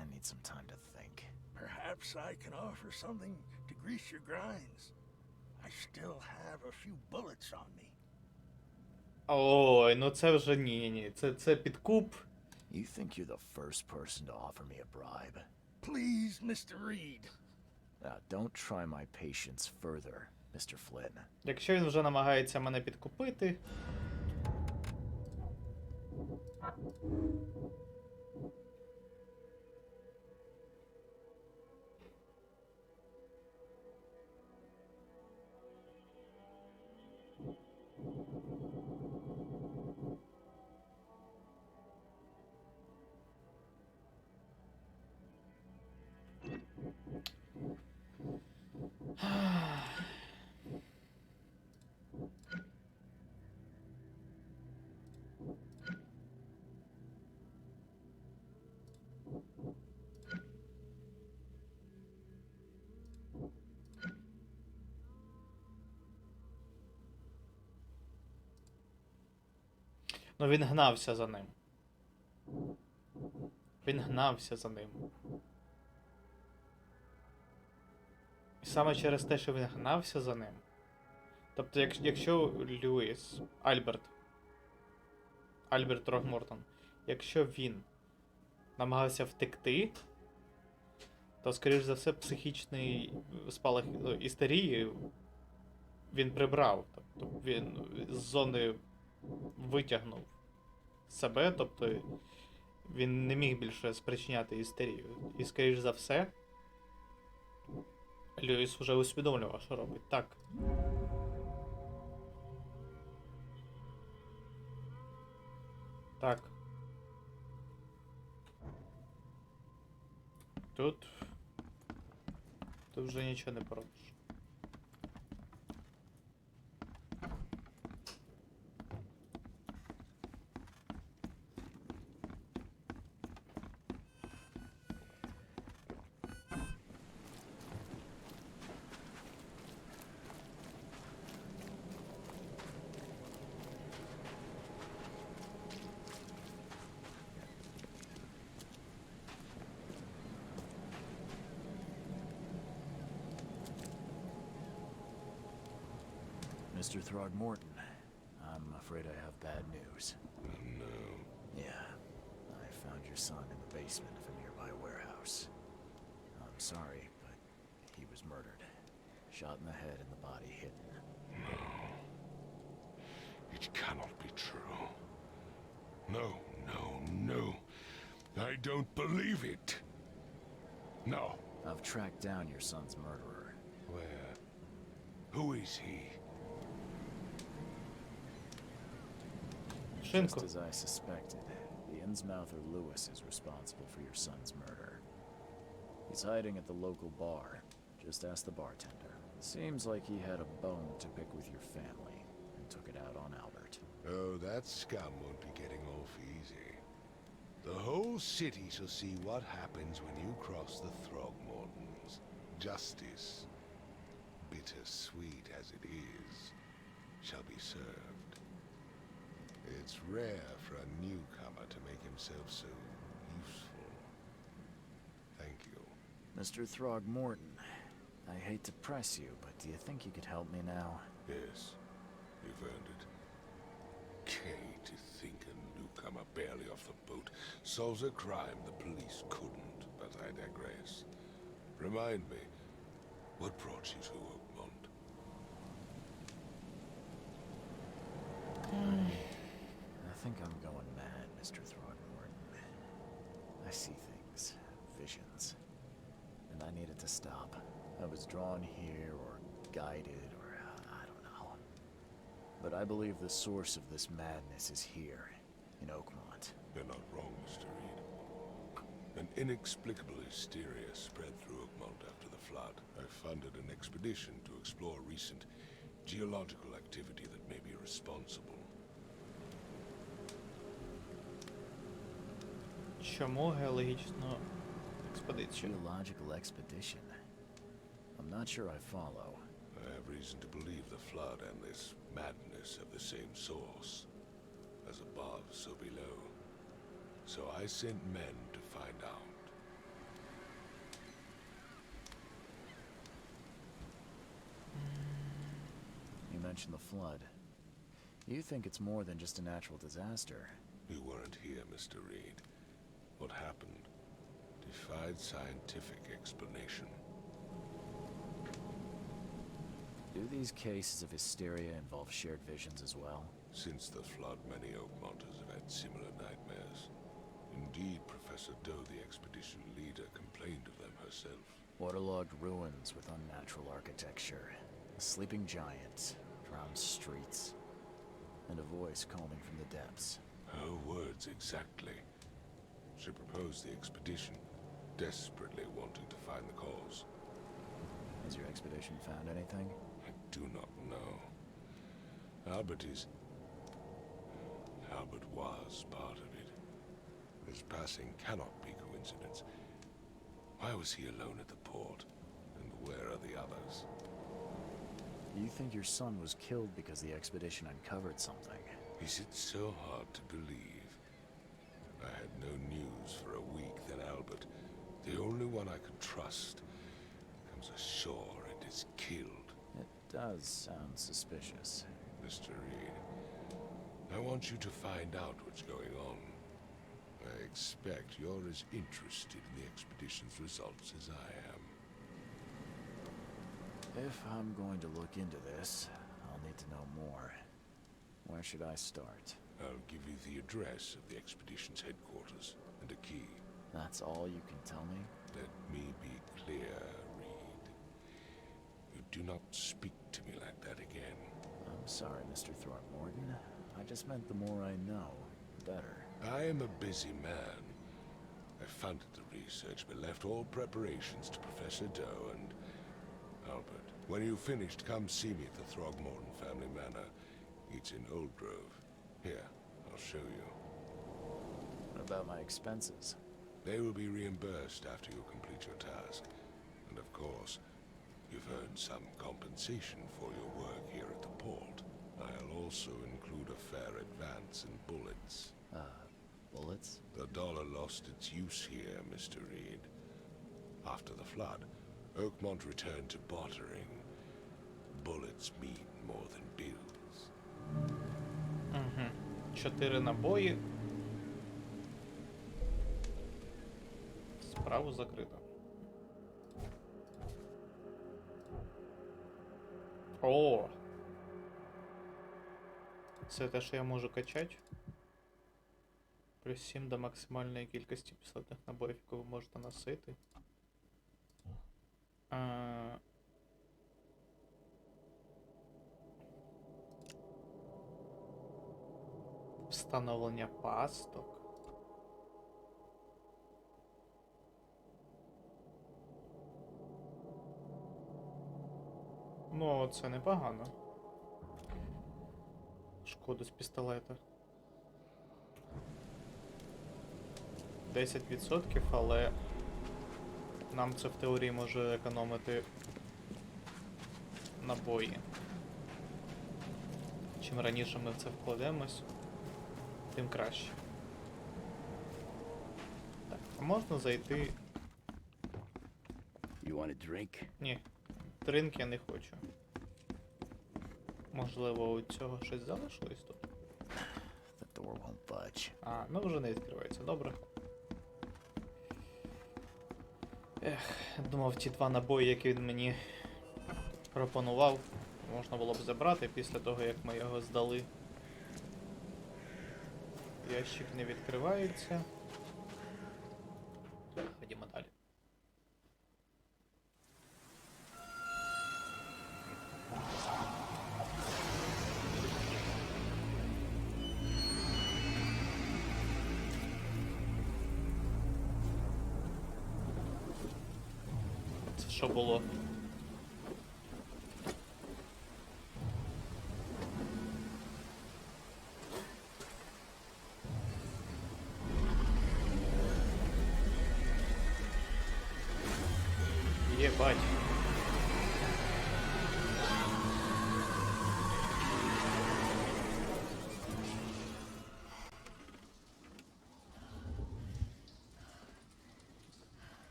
I need some time to think. Perhaps I can offer something to grease your grinds. I still have a few bullets on me. Ой, ну це вже ні. Це підкуп. You think you're the first person to offer me a bribe? Please, Mr. Reed. Now, don't try my patience further, Mr. Flynn. Якщо він вже намагається мене підкупити. Ну він гнався за ним. Він гнався за ним. І саме через те, що він гнався за ним. Тобто, якщо Льюіс, Альберт Трогмортон, якщо він намагався втекти, то, скоріш за все, психічний спалах істерії він прибрав. Тобто він з зони витягнув себе, тобто він не міг більше спричиняти істерію. І, скоріш за все, Льюіс вже усвідомлював, що робить. Так. Так. Тут вже нічого не поробиш. Mr. Throgmorton, I'm afraid I have bad news. No. Yeah, I found your son in the basement of a nearby warehouse. I'm sorry, but he was murdered. Shot in the head and the body hidden. No. It cannot be true. No, no, no. I don't believe it. No. I've tracked down your son's murderer. Where? Who is he? Just as I suspected, the Innsmouther Lewis is responsible for your son's murder. He's hiding at the local bar. Just ask the bartender. Seems like he had a bone to pick with your family and took it out on Albert. Oh, that scum won't be getting off easy. The whole city shall see what happens when you cross the Throgmortons. Justice, bittersweet as it is, shall be served. It's rare for a newcomer to make himself so useful. Thank you. Mr. Throgmorton, I hate to press you, but do you think you could help me now? Yes, you've earned it. Okay, to think a newcomer barely off the boat solves a crime the police couldn't, but I digress. Remind me, what brought you to Oakmont? I think I'm going mad, Mr. Throgmorton. I see things, visions, and I needed to stop. I was drawn here, or guided, or I don't know. But I believe the source of this madness is here, in Oakmont. You're not wrong, Mr. Reed. An inexplicable hysteria spread through Oakmont after the flood. I funded an expedition to explore recent geological activity that may be responsible. Чому геологічну експедицію? Geological expedition? I'm not sure I follow. I have reason to believe the flood and this madness have the same source. As above, so below. So I sent men to find out. mention the flood. You think it's more than just a natural disaster. You weren't here, Mr. Reed. What happened defied scientific explanation. Do these cases of hysteria involve shared visions as well? Since the flood, many Oakmonters have had similar nightmares. Indeed, Professor Doe, the expedition leader, complained of them herself. Waterlogged ruins with unnatural architecture, a sleeping giant, drowned streets, and a voice calling from the depths. Her words exactly. She proposed the expedition, desperately wanting to find the cause. Has your expedition found anything? I do not know. Albert was part of it. His passing cannot be coincidence. Why was he alone at the port? And where are the others? You think your son was killed because the expedition uncovered something? Is it so hard to believe? I had no news for a week, then Albert, the only one I could trust, comes ashore and is killed. It does sound suspicious. Mr. Reed, I want you to find out what's going on. I expect you're as interested in the expedition's results as I am. If I'm going to look into this, I'll need to know more. Where should I start? I'll give you the address of the expedition's headquarters and a key. That's all you can tell me? Let me be clear, Reed. You do not speak to me like that again. I'm sorry, Mr. Throckmorton. I just meant the more I know, the better. I am a busy man. I funded the research, but left all preparations to Professor Doe and Albert. When you've finished, come see me at the Throgmorton family manor. It's in Old Grove. Here, I'll show you. What about my expenses? They will be reimbursed after you complete your task. And of course, you've earned some compensation for your work here at the port. I'll also include a fair advance in bullets. Bullets? The dollar lost its use here, Mr. Reed. After the flood, Oakmont returned to bartering. Bullets mean more than bills. Угу. 4 набої. Справу закрито. О! Це те, що я можу качати. Плюс 7 до максимальної кількості пістолетних набоїв, яку ви можете носити. Встановлення пасток. Ну, це непогано. Шкода з пістолета. 10%, але нам це в теорії може економити набої. Чим раніше ми в це вкладемось, тим краще. Так, а можна зайти... You want a drink? Ні, дринк я не хочу. Можливо, у цього щось залишилось тут? The door won't budge. А, ну вже не відкривається, добре. Ех, думав, ті 2 набої, які він мені пропонував, можна було б забрати після того, як ми його здали. Ящик не відкривається. Ходімо далі. Це що було? Єбать.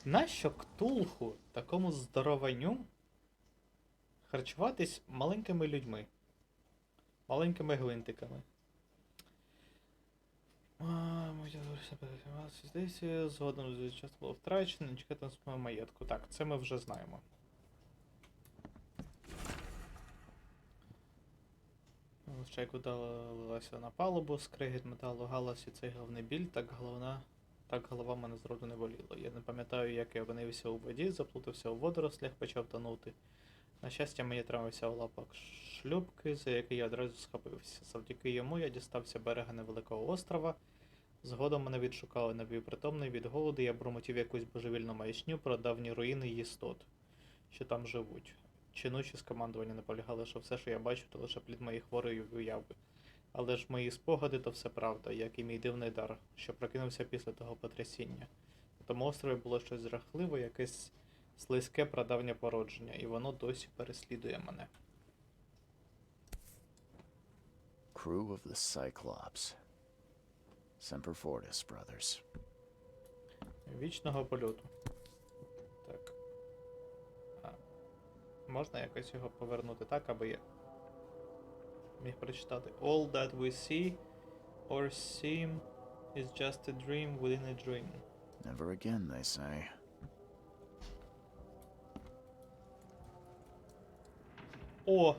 Нащо Ктулху, такому здорованню, харчуватись маленькими людьми? Маленькими гвинтиками. Здається, згодом часто було втрачено, не чекати на своєму маєтку. Так, це ми вже знаємо. Чайку далася на палубу, скригіт металу, галас і цей головний біль, так голова мене зроду не боліла. Я не пам'ятаю, як я опинився у воді, заплутався у водорослях, почав тонути. На щастя, мені тримався у лапах шлюпки, за який я одразу схопився. Завдяки йому я дістався берега невеликого острова. Згодом мене відшукали напівпритомний від голоду, я бурмотів якусь божевільну маячню про давні руїни й істот, що там живуть. Чинучі з командування наполягали, що все, що я бачу, то лише плід моєї хворої уяви. Але ж мої спогади то все правда, як і мій дивний дар, що прокинувся після того потрясіння. На тому острові було щось жахливе, якесь слизьке прадавнє породження, і воно досі переслідує мене. Crew of the Cyclops. Semper Fortis, brothers. Вічного польоту. Так. Можна якось його повернути так, аби я міг прочитати. All that we see or seem is just a dream within a dream. Never again, they say. О!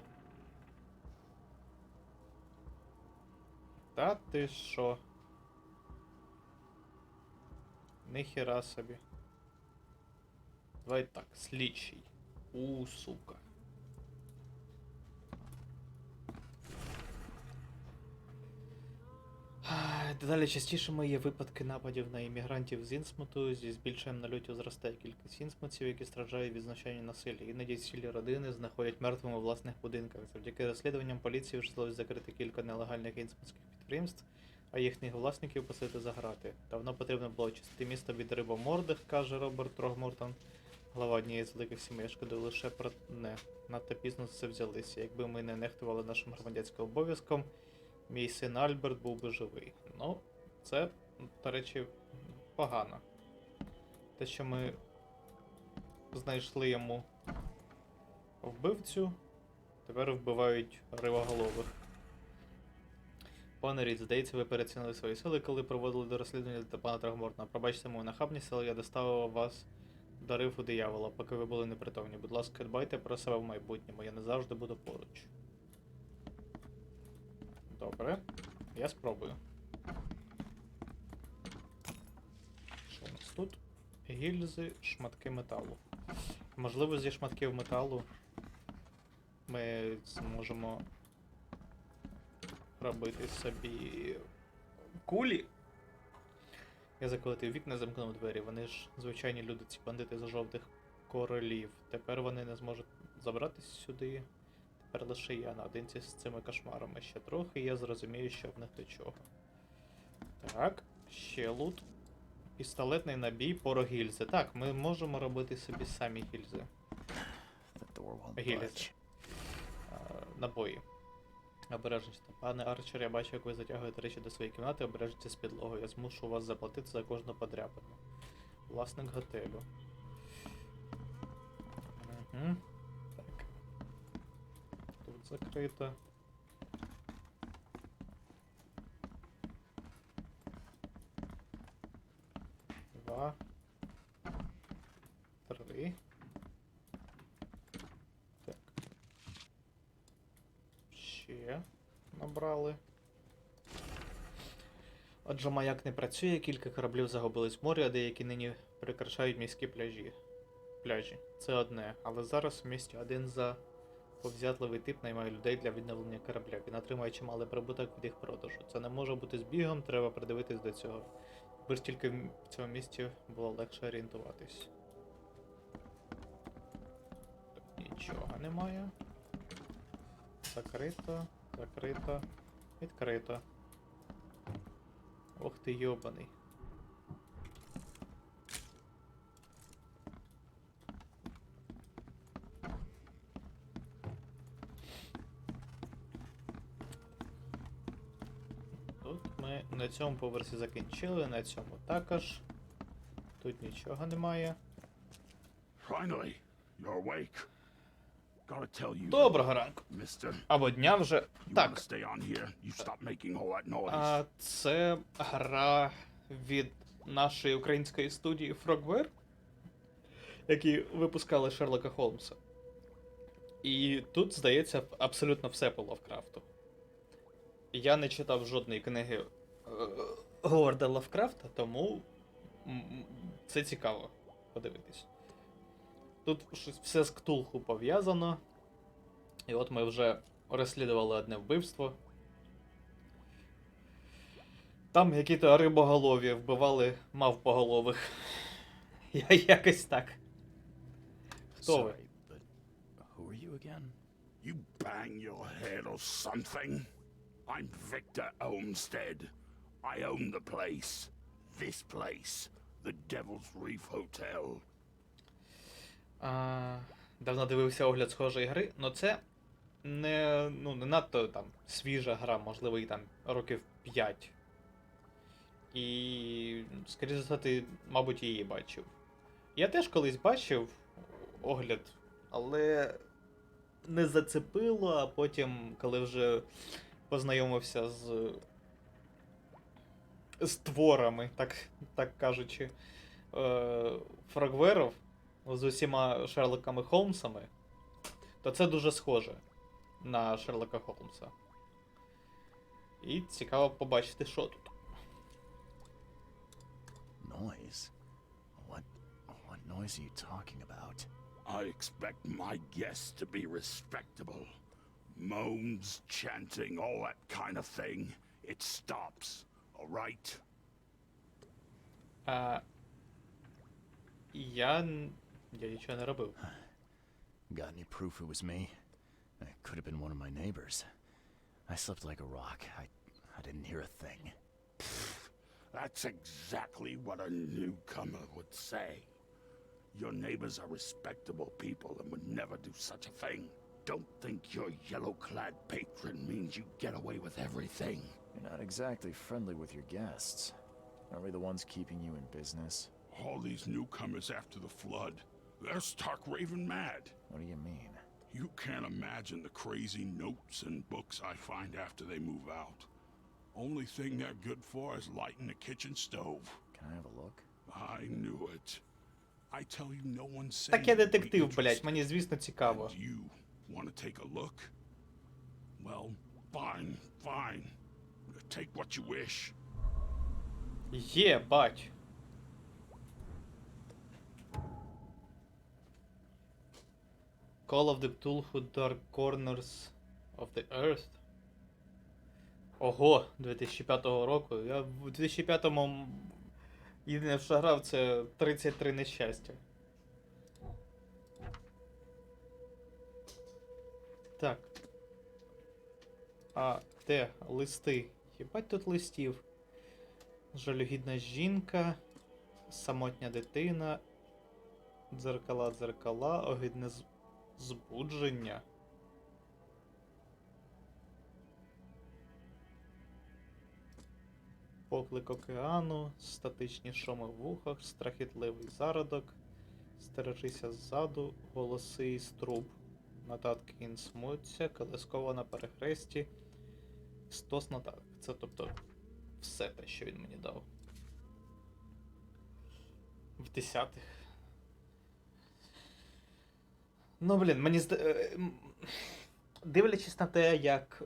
Та ти що? Ніхіра собі. Давай так, слідчий. Сука. Дедалі частішими є випадки нападів на іммігрантів з Інсмуту. Зі збільшенням нальотів зростає кількість інсмутців, які страждають від знущання насилля. Іноді цілі родини знаходять мертвими у власних будинках. Завдяки розслідуванням поліції вже вдалося закрити кілька нелегальних інсмутських підприємств, а їхніх власників посадити за грати. Давно потрібно було очистити місто від рибомордих, каже Роберт Трогмортон, глава однієї з великих сімей. Шкода лише про не. Надто пізно це взялися. Якби ми не нехтували нашим громадянським обов'язком, мій син Альберт був би живий. Ну, це, до речі, погано. Те, що ми знайшли йому вбивцю, тепер вбивають ривоголових. Пане Рід, здається, ви переоцінили свої сили, коли проводили до розслідування до пана Трагмортона. Пробачте мою нахабність, але я доставив вас до рифу диявола, поки ви були непритомні. Будь ласка, дбайте про себе в майбутньому, я не завжди буду поруч. Добре, я спробую. Що у нас тут? Гільзи, шматки металу. Можливо, зі шматків металу ми зможемо робити собі кулі. Я заколотив вікна, замкнув двері. Вони ж звичайні люди, ці бандити з жовтих королів. Тепер вони не зможуть забратися сюди. Тепер лише я наодинці з цими кошмарами. Ще трохи, і я зрозумію, що в них до чого. Так, ще лут. Пістолетний набій, порох гільзи. Так, ми можемо робити собі самі гільзи. Гільзи. Набої. Обережність. Пане Арчер, я бачу, як ви затягуєте речі до своєї кімнати, обережніться з підлогою. Я змушу вас заплатити за кожну подряпину. Власник готелю. Угу. Так. Тут закрито. Два. Три. Так. Ще набрали. Отже, маяк не працює, кілька кораблів загубились в морі, а деякі нині прикрашають міські пляжі. Це одне, але зараз в місті один заповзятливий тип наймає людей для відновлення корабля. Він отримує чималий прибуток від їх продажу. Це не може бути збігом, треба придивитись до цього. Якби ж тільки в цьому місті було легше орієнтуватись. Тут нічого немає. Закрито, закрито, відкрито. Ох ти йобаний. Тут ми на цьому поверсі закінчили, на цьому також. Тут нічого немає. Finally, you're awake. Gotta tell you, Доброго ранку. mister. Або дня вже. You wanna Так. stay on here? You stop making all that noise. А це гра від нашої української студії Frogware, які випускали Шерлока Холмса. І тут, здається, абсолютно все по Лавкрафту. Я не читав жодної книги Говарда Лавкрафта, тому це цікаво подивитись. Тут все з Ктулху пов'язано. І от ми вже розслідували одне вбивство. Там які-то рибоголові вбивали мавпоголових. Якось так. Хто ви? Sorry, but who are you again? You bang your head or something? I'm Victor Olmsted. I own the place. This place. The Devil's Reef Hotel. Давно дивився огляд схожої гри, але це не надто там свіжа гра, можливо, і там років 5. І, скоріше за все, ти, мабуть, її бачив. Я теж колись бачив огляд, але не зацепило, а потім, коли вже познайомився з творами, так кажучи, Фрогверов, з усіма Шерлоками Холмсами, то це дуже схоже на Шерлока Холмса. І цікаво побачити, що тут. Noise? What noise are you talking about? I expect my guests to be respectable. Moans, chanting, all that kind of thing. It stops, all right? Я нічого не робив. Got any proof it was me? It could have been one of my neighbors. I slept like a rock. I didn't hear a thing. That's exactly what a newcomer would say. Your neighbors are respectable people and would never do such a thing. Don't think your yellow-clad patron means you get away with everything. You're not exactly friendly with your guests. Aren't we the ones keeping you in business? All these newcomers after the flood, they're stark raving mad. What do you mean? You can't imagine the crazy notes and books I find after they move out. Only thing they're good for is lighting the kitchen stove. Can I have a look? I knew it. I tell you, no one's saying. Так я детектив, блять, мені, звісно, цікаво. And you want to take a look? Well, fine, fine. Take what you wish. Є, бать. Call of the Cthulhu Dark Corners of the Earth. Ого, 2005 року. Я в 2005-му єдине, що грав, це 33 нещастя. Так. А, де? Листи. Хібать тут листів. Жалюгідна жінка. Самотня дитина. Дзеркала, огидне збудження. Поклик океану, статичні шуми в вухах, страхітливий зародок, стережися ззаду, голоси із труб. Нотатки інсмуться, колескова на перехресті, стос нотаток. Це, тобто, все те, що він мені дав. В 10-х. Ну, блін, мені дивлячись на те, як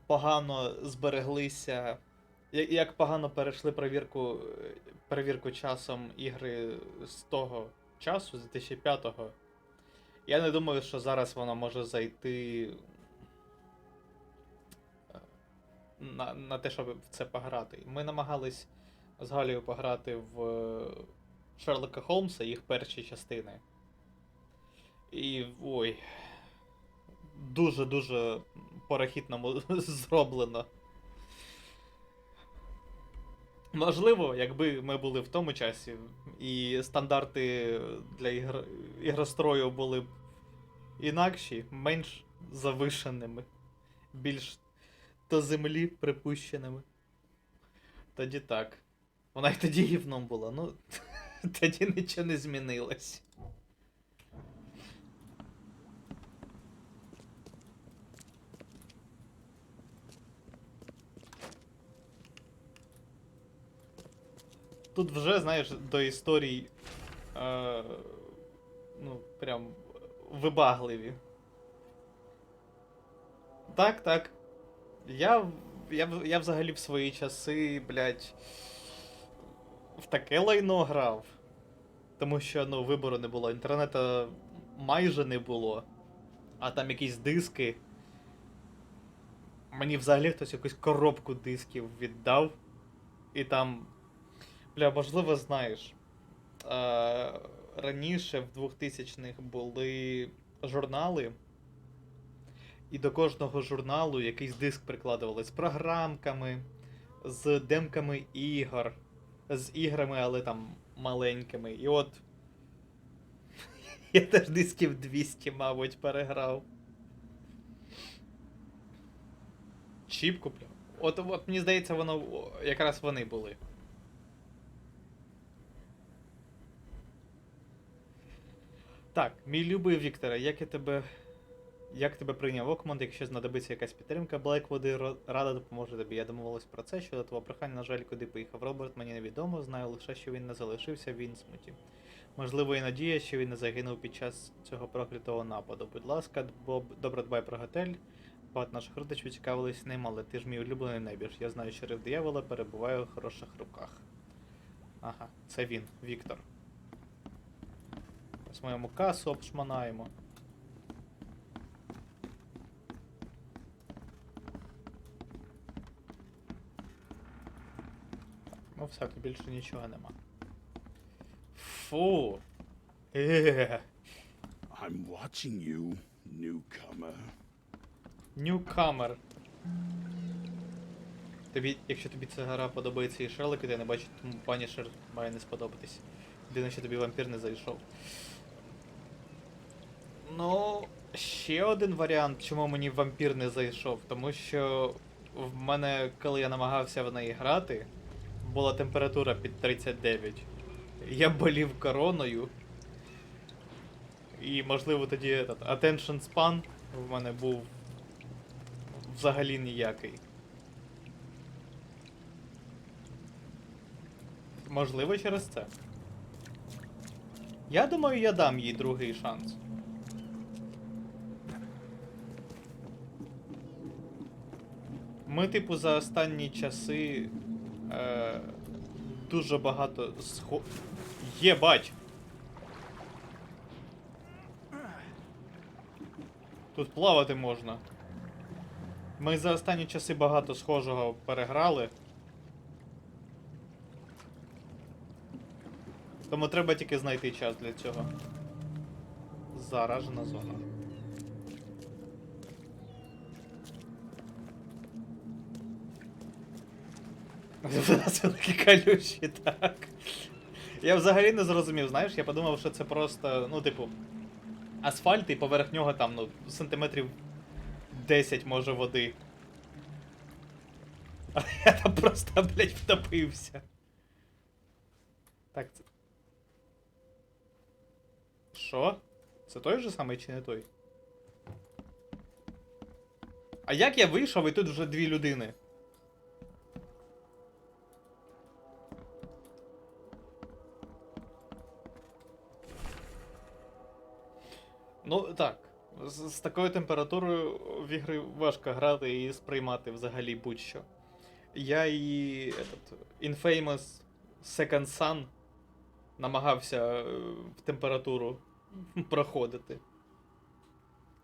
погано збереглися, як погано перейшли перевірку часом ігри з того часу, з 2005-го, я не думаю, що зараз воно може зайти на те, щоб в це пограти. Ми намагались з Галею пограти в Шерлока Холмса, їх перші частини. І, ой, дуже-дуже по-рахітному зроблено. Можливо, якби ми були в тому часі, і стандарти для ігрострою були б інакші, менш завишеними, більш до землі припущеними. Тоді так. Вона й тоді гівном була, ну, тоді нічого не змінилось. Тут вже, знаєш, до історій, ну, прям вибагливі. Так, так. Я взагалі в свої часи, блядь, в таке лайно грав. Тому що, ну, вибору не було, інтернету майже не було. А там якісь диски. Мені взагалі хтось якусь коробку дисків віддав. І там. Бля, можливо, знаєш. Раніше в 2000-х були журнали. І до кожного журналу якийсь диск прикладували з програмками, з демками ігор, з іграми, але там маленькими. І от. Я теж дисків 200, мабуть, переграв. Чіп купляв. От мені здається, воно якраз вони були. Так, мій любий Вікторе, як тебе прийняв Окмонд, якщо знадобиться якась підтримка Блеквуди, рада допоможе тобі. Я домовилась про це, щодо твого прохання, на жаль, куди поїхав Роберт, мені невідомо, знаю лише, що він не залишився в Інсмуті. Можливо, і надія, що він не загинув під час цього проклятого нападу. Будь ласка, добре дбай про готель. Багато наших родичів цікавились ним, але ти ж мій улюблений небіж. Я знаю, що Рив Диявола перебуває у хороших руках. Ага, це він, Віктор. Ось ми йому касу обшманаємо. Ну все, тут більше нічого нема. Фу! I'm watching you, newcomer. Newcomer. Якщо тобі ця гра подобається і Шерлок, і ти не бачиш, тому Punisher має не сподобатись. Єдине, що тобі вампір не зайшов. Ну, ще один варіант, чому мені вампір не зайшов. Тому що в мене, коли я намагався в неї грати, була температура під 39. Я болів короною. І, можливо, тоді attention span в мене був взагалі ніякий. Можливо, через це. Я думаю, я дам їй другий шанс. Ми, типу, за останні часи дуже багато Єбать! Тут плавати можна. Ми за останні часи багато схожого переграли. Тому треба тільки знайти час для цього. Заражена зона. У нас великі калюші, так. Я взагалі не зрозумів, знаєш, я подумав, що це просто, ну, типу, асфальт і поверх нього там, ну, сантиметрів 10, може, води. А я там просто, блядь, втопився. Так, це... Що? Це той же самий чи не той? А як я вийшов і тут вже 2 людини? Ну, так. З такою температурою в ігри важко грати і сприймати взагалі будь-що. Я і Infamous Second Son намагався в температуру проходити.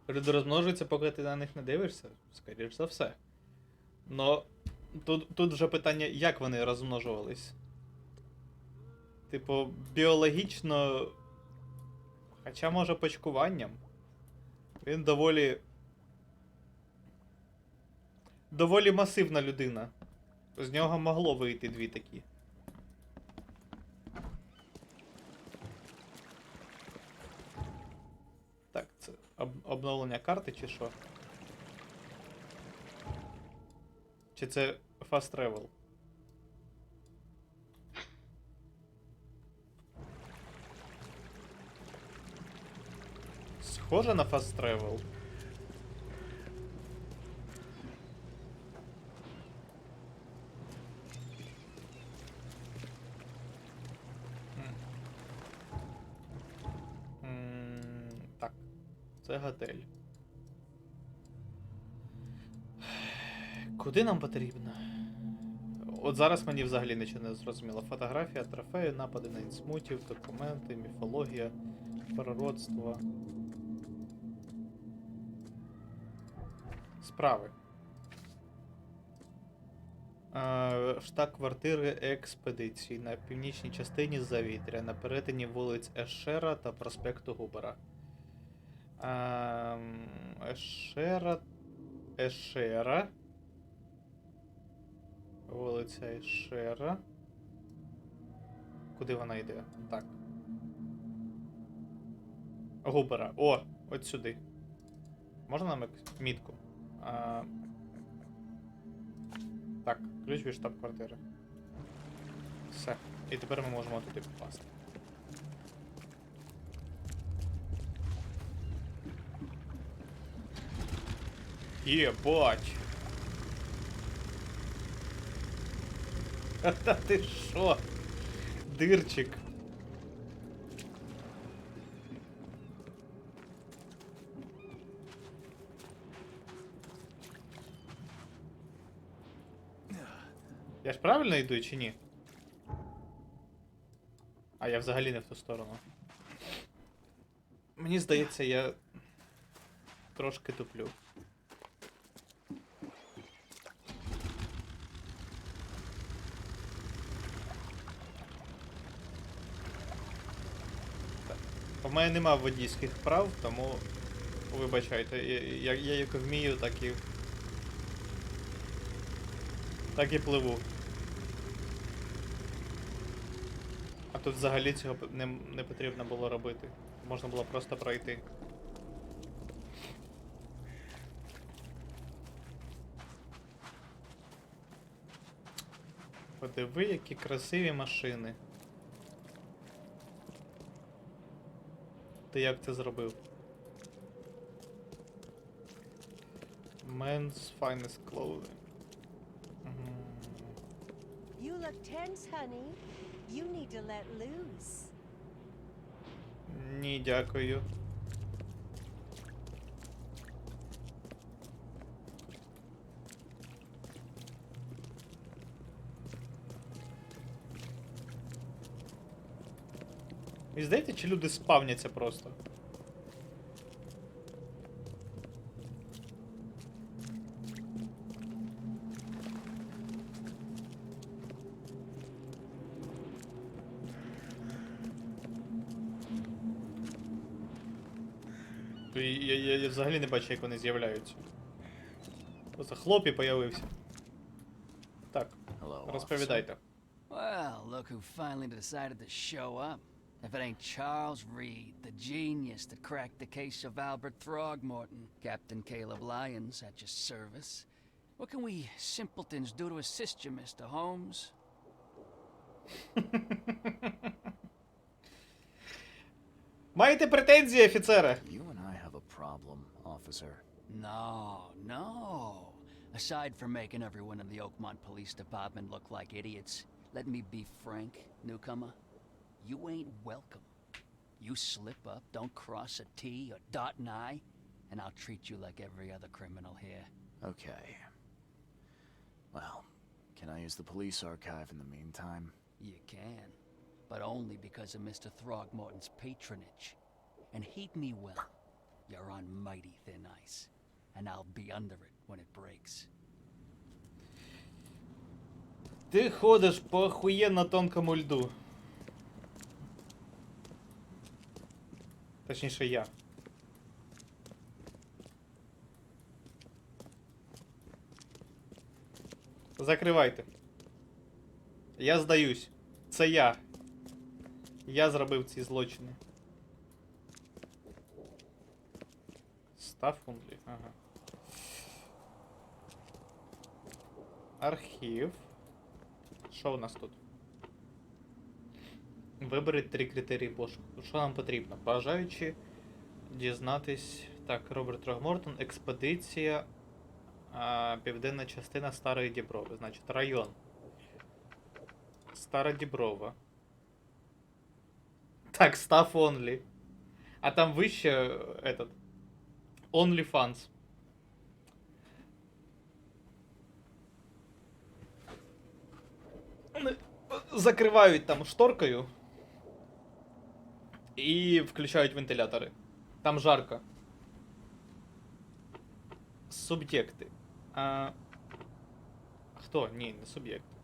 Люди розмножуються, поки ти на них не дивишся, скоріш за все. Но тут вже питання, як вони розмножувались. Типу, біологічно... Хоча, може, почкуванням. Він доволі масивна людина. З нього могло вийти 2 такі. Так, це обновлення карти чи що? Чи це fast travel? Схоже на fast travel. Це готель. Куди нам потрібно? От зараз мені взагалі нічого не зрозуміло. Фотографія, трофеї, напади на інсмутів, документи, міфологія, природство. Справи. Штаб-квартири експедиції на північній частині Завітря, на перетині вулиць Ешера та проспекту Губера. Ешера. Вулиця Ешера. Куди вона йде? Так. Губера. О! От сюди. Можна нам мітку? Так, ключ від штаб-квартири. Все. І тепер ми можемо туди попасти. Єбать! Та ти шо? Дирчик. Я ж правильно йду чи ні? А я взагалі не в ту сторону. Мені здається, я трошки туплю. У мене нема водійських прав, тому вибачайте, я як вмію, так і пливу. А тут взагалі цього не потрібно було робити. Можна було просто пройти. Подиви, які красиві машини. Ти як це зробив? Men's finest clothing. You look tense, honey. You need to let loose. Ні, дякую. І здається, чи люди спавняться просто? Я взагалі не бачу, як вони з'являються. Просто хлоп і появився. Так, розповідайте. Well, look who finally decided to show up. If it ain't Charles Reed, the genius that cracked the case of Albert Throgmorton, Captain Caleb Lyons at your service. What can we simpletons do to assist you, Mr. Holmes? Маєте претензії, офіцере? You and I have a problem, officer. No. Aside from making everyone in the Oakmont Police Department look like idiots, let me be frank, newcomer. You ain't welcome. You slip up, don't cross a T or dot an I, and I'll treat you like every other criminal here. Okay. Well, can I use the police archive in the meantime? You can, but only because of Mr. Throgmorton's patronage. And heed me well, you're on mighty thin ice, and I'll be under it when it breaks. Ти ходиш по охуєнно тонкому льду. Точніше, я. Закривайте. Я здаюсь. Це я. Я зробив ці злочини. Стафундлі. Ага. Архів. Що у нас тут? Виберіть 3 критерії пошуку. Що нам потрібно? Бажаючи дізнатись... Так, Роберт Трогмортон, експедиція, південна частина Старої Діброви. Значить, район. Стара Діброва. Так, Staff Only. А там вище, OnlyFans. Вони закривають там шторкою і включають вентилятори. Там жарко. Суб'єкти. Хто? Ні, не суб'єкти.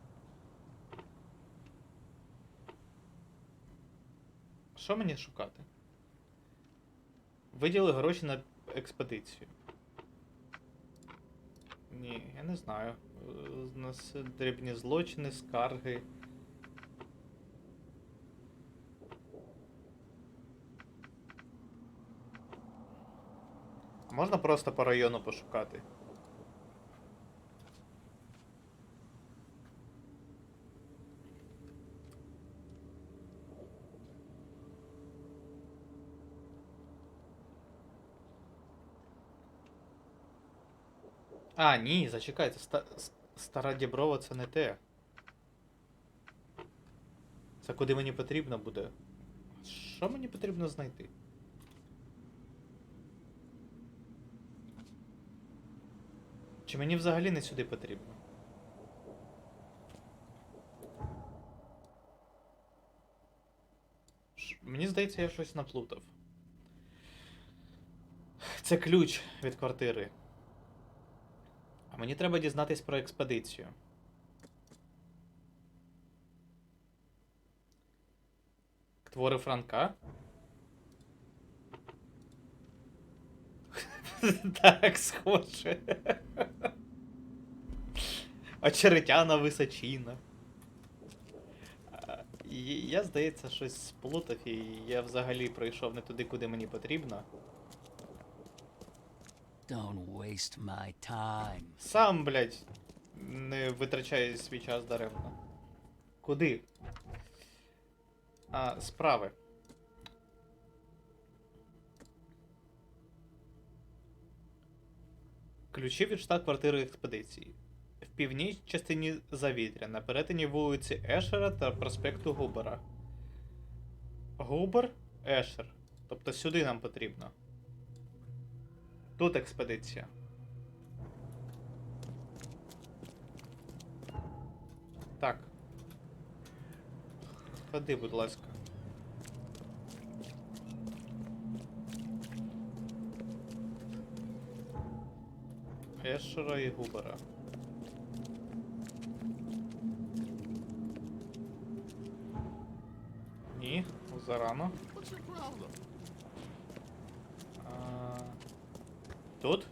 Що мені шукати? Виділи гроші на експедицію. Ні, я не знаю. У нас дрібні злочини, скарги. А можна просто по району пошукати? А, ні, зачекайте, стара Діброва це не те. Це куди мені потрібно буде. Що мені потрібно знайти? Чи мені взагалі не сюди потрібно? Мені здається, я щось наплутав. Це ключ від квартири. А мені треба дізнатись про експедицію. Твори Франка? Так, схоже. Очеретяна височина. Я, здається, щось сплутав, і я взагалі пройшов не туди, куди мені потрібно. Don't waste my time. Сам, блядь, не витрачаю свій час даремно. Куди? Справи. Ключі від штаб-квартири експедиції. В північній частині Завітря, на перетині вулиці Ешера та проспекту Губера. Губер? Ешер. Тобто сюди нам потрібно. Тут експедиція. Так. Ходи, будь ласка. Ешера і Губера. Ні, зарано. Тут?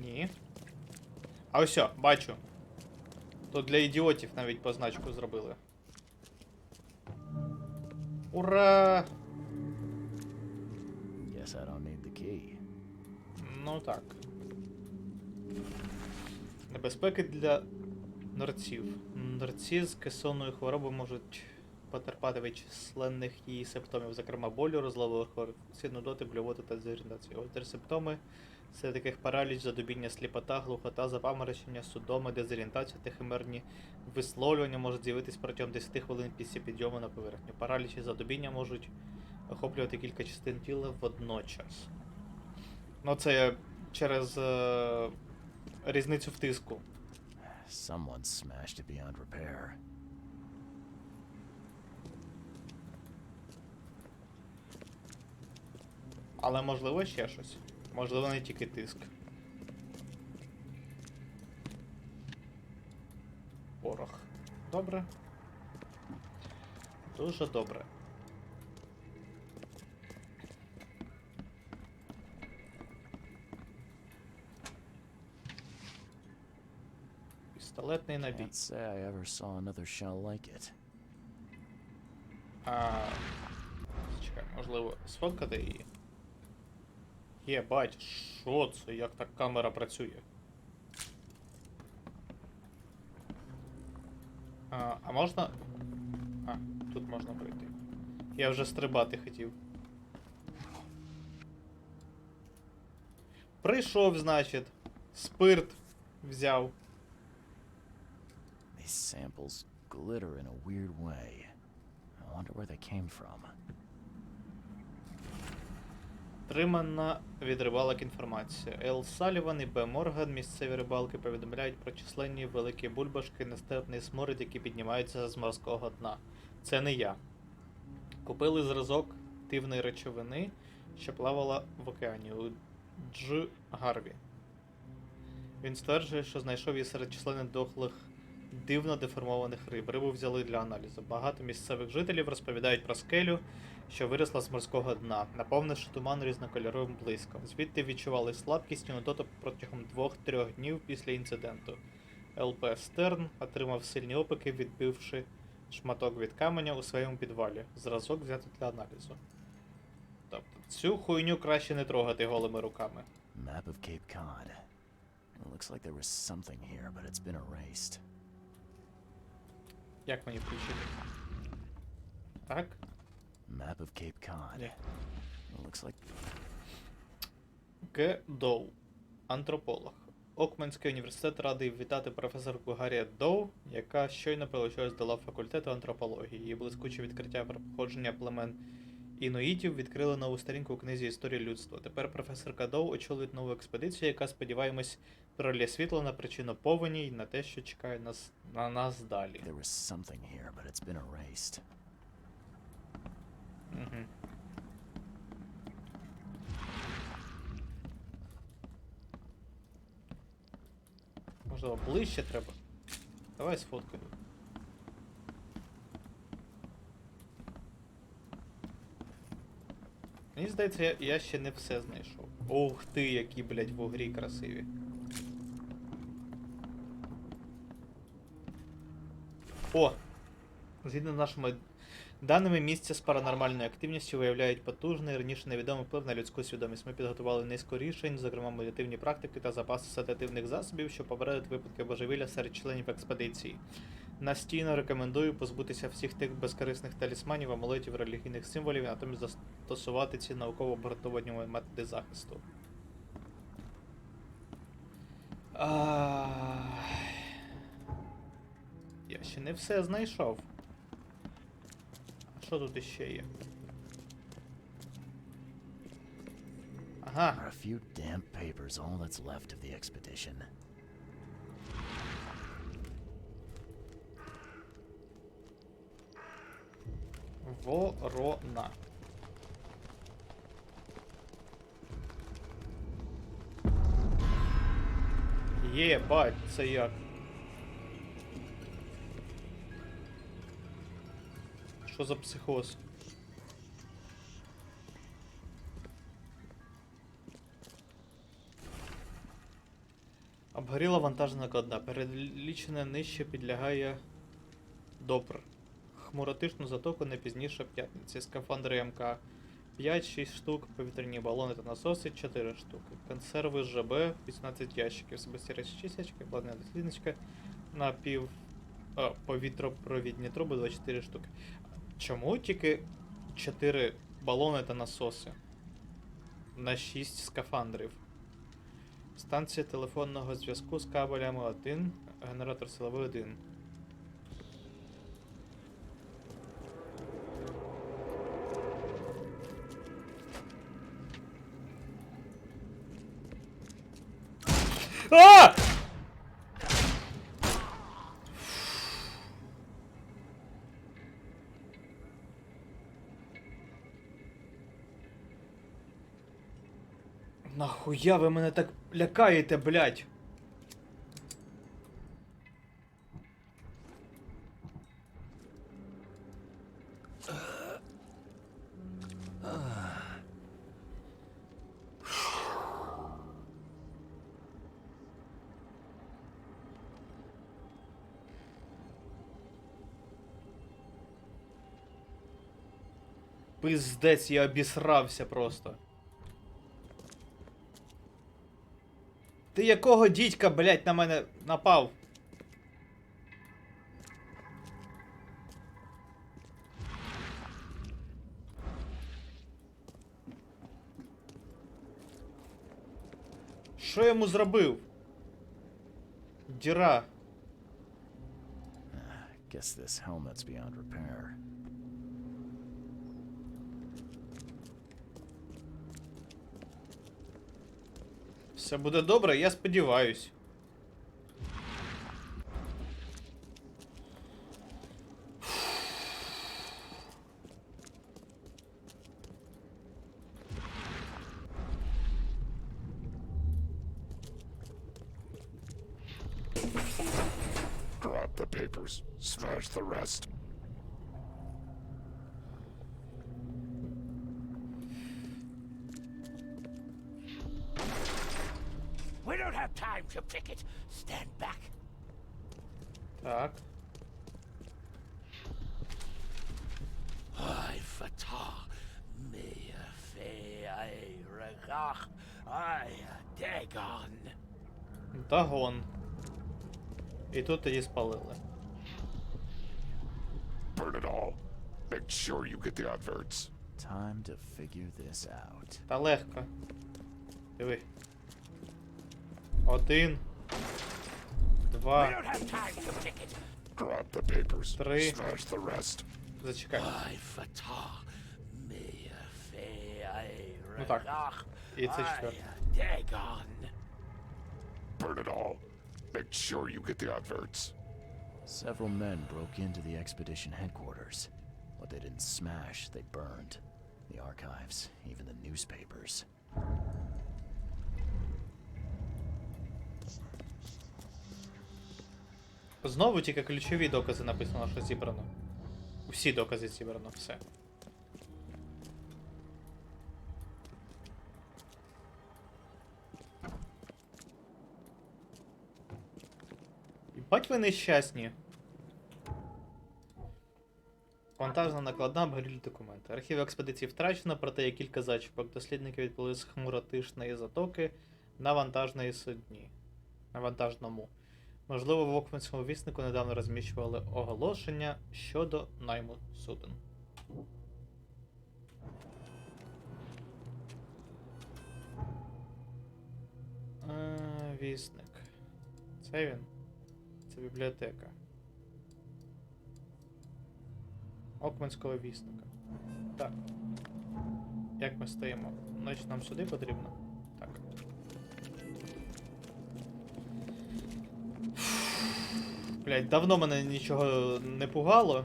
Ні. А ось, бачу. Тут для ідіотів навіть позначку зробили. Ура! Guess I don't need the key. Ну так. Небезпеки для норців. Норці з кесонною хворобою можуть потерпати від численних її симптомів, зокрема болю, розладових хвороб, нудоти, блювоти та дезорієнтації. Ось симптоми серед таких параліч, задубіння, сліпота, глухота, запаморочення, судоми, дезорієнтація та химерні висловлювання можуть з'явитись протягом 10 хвилин після підйому на поверхню. Параліч і задубіння можуть охоплювати кілька частин тіла водночас. Ну це через різницю в тиску. Someone smashed it beyond repair. Але можливо ще щось. Можливо, не тільки тиск. Порох. Добре. Дуже добре. Пістолетний набій. Can't say I ever saw another shell like it. Чекай, можливо, сфоткати її? Єбать, що це? Як так камера працює? А можна... тут можна пройти. Я вже стрибати хотів. Прийшов, значить. Спирт взяв. These samples glitter in a weird way. wonder where they came from. Отримана від рибалок інформація. Ел Саліван і Б. Морган, місцеві рибалки, повідомляють про численні великі бульбашки, нестерпний сморід, які піднімаються з морського дна. Це не я. Купили зразок дивної речовини, що плавала в океані у Дж. Гарві. Він стверджує, що знайшов її серед численних дохлих дивно деформованих риб. Рибу взяли для аналізу. Багато місцевих жителів розповідають про скелю, що виросла з морського дна, наповнивши туман різнокольоровим блиском. Звідти відчували слабкість і нудоту протягом 2-3 днів після інциденту. ЛП Стерн отримав сильні опіки, відбивши шматок від каменя у своєму підвалі. Зразок взято для аналізу. Тобто, цю хуйню краще не трогати голими руками. Map of Cape Cod. It looks like there was something here, but it's been erased. Як мені включити? Так? Map of Cape Cod. Ні. It looks like... Г. Доу. Антрополог. Окманський університет радий вітати професорку Гарріет Доу, яка щойно прилучилась до лав факультету антропології. Її блискуче відкриття про походження племен інуїтів відкрили нову сторінку у книзі історії людства. Тепер професорка Доу очолює нову експедицію, яка, сподіваємось, пролє світло на причину повені і на те, що чекає на нас далі. There was something here, but it's been erased. Угу. Можливо, ближче треба? Давай сфоткаю. Мені здається, я ще не все знайшов. Ух ти, які, блядь, вугрі красиві. О! Згідно з нашими даними, місця з паранормальною активністю виявляють потужний, раніше невідомий вплив на людську свідомість. Ми підготували низку рішень, зокрема медитивні практики та запаси седативних засобів, щоб попередити випадки божевілля серед членів експедиції. Настійно рекомендую позбутися всіх тих безкорисних талісманів, амулетів, релігійних символів, і натомість застосувати ці науково обґрунтовані методи захисту. Я ще не все знайшов. А що тут іще є? Ага. A few damp papers, all that's left of the expedition. Ворона. Єбать, це як? Що за психоз? Обгоріла вантажна кладна. Перелічене нижче підлягає добр. Хмуротишну затоку не пізніше п'ятниці. Скафандри МК 5-6 штук, повітряні балони та насоси 4 штуки. Консерви ЖБ 18 ящиків, особисті речі сячки, платна дослідничка, повітропровідні труби 24 штуки. Чому тільки 4 балони та насоси? На 6 скафандрів. Станція телефонного зв'язку з кабелями 1, генератор силовий 1. А! Нахуя ви мене так лякаєте, блядь? Пиздець, я обісрався просто. Ти якого дідька, блядь, на мене напав? Що я йому зробив? Діра. Guess this helmet's beyond repair. Все буде добре, я сподіваюсь. Drop the papers. Smash the rest. We don't have time to pick it. Stand back. Так. Ay, fatah. Me fe ay regach. Ay, dagon. Дагон. І тут її спалили. Burn it all. Make sure you get the adverts. Time to figure this out. Та легко. Диви. 1, 2, We don't have time to pick it. Drop the papers. 3. Smash the rest. Зачекай. Ay, fatah. Me fe ay Ну так. regach. І це Ay, четверте. dagon. Burn it all. Make sure you get the adverts. Several men broke into the expedition headquarters. What they didn't smash, they burned. The archives, even the newspapers. Знову тільки ключові докази написано, що зібрано. Усі докази зібрано, все. Бать ви нещасні. Вантажна накладна, обгорілі документи. Архів експедиції втрачено, проте є кілька зачіпок. Дослідники відплили з Хмуротишної затоки на вантажної судні. На вантажному. Можливо, в Окманському віснику недавно розміщували оголошення щодо найму суден. Вісник. Це він? Це бібліотека. Окманського вісника. Так. Як ми стоїмо? Значить нам сюди потрібно? Так. Блять, давно мене нічого не пугало.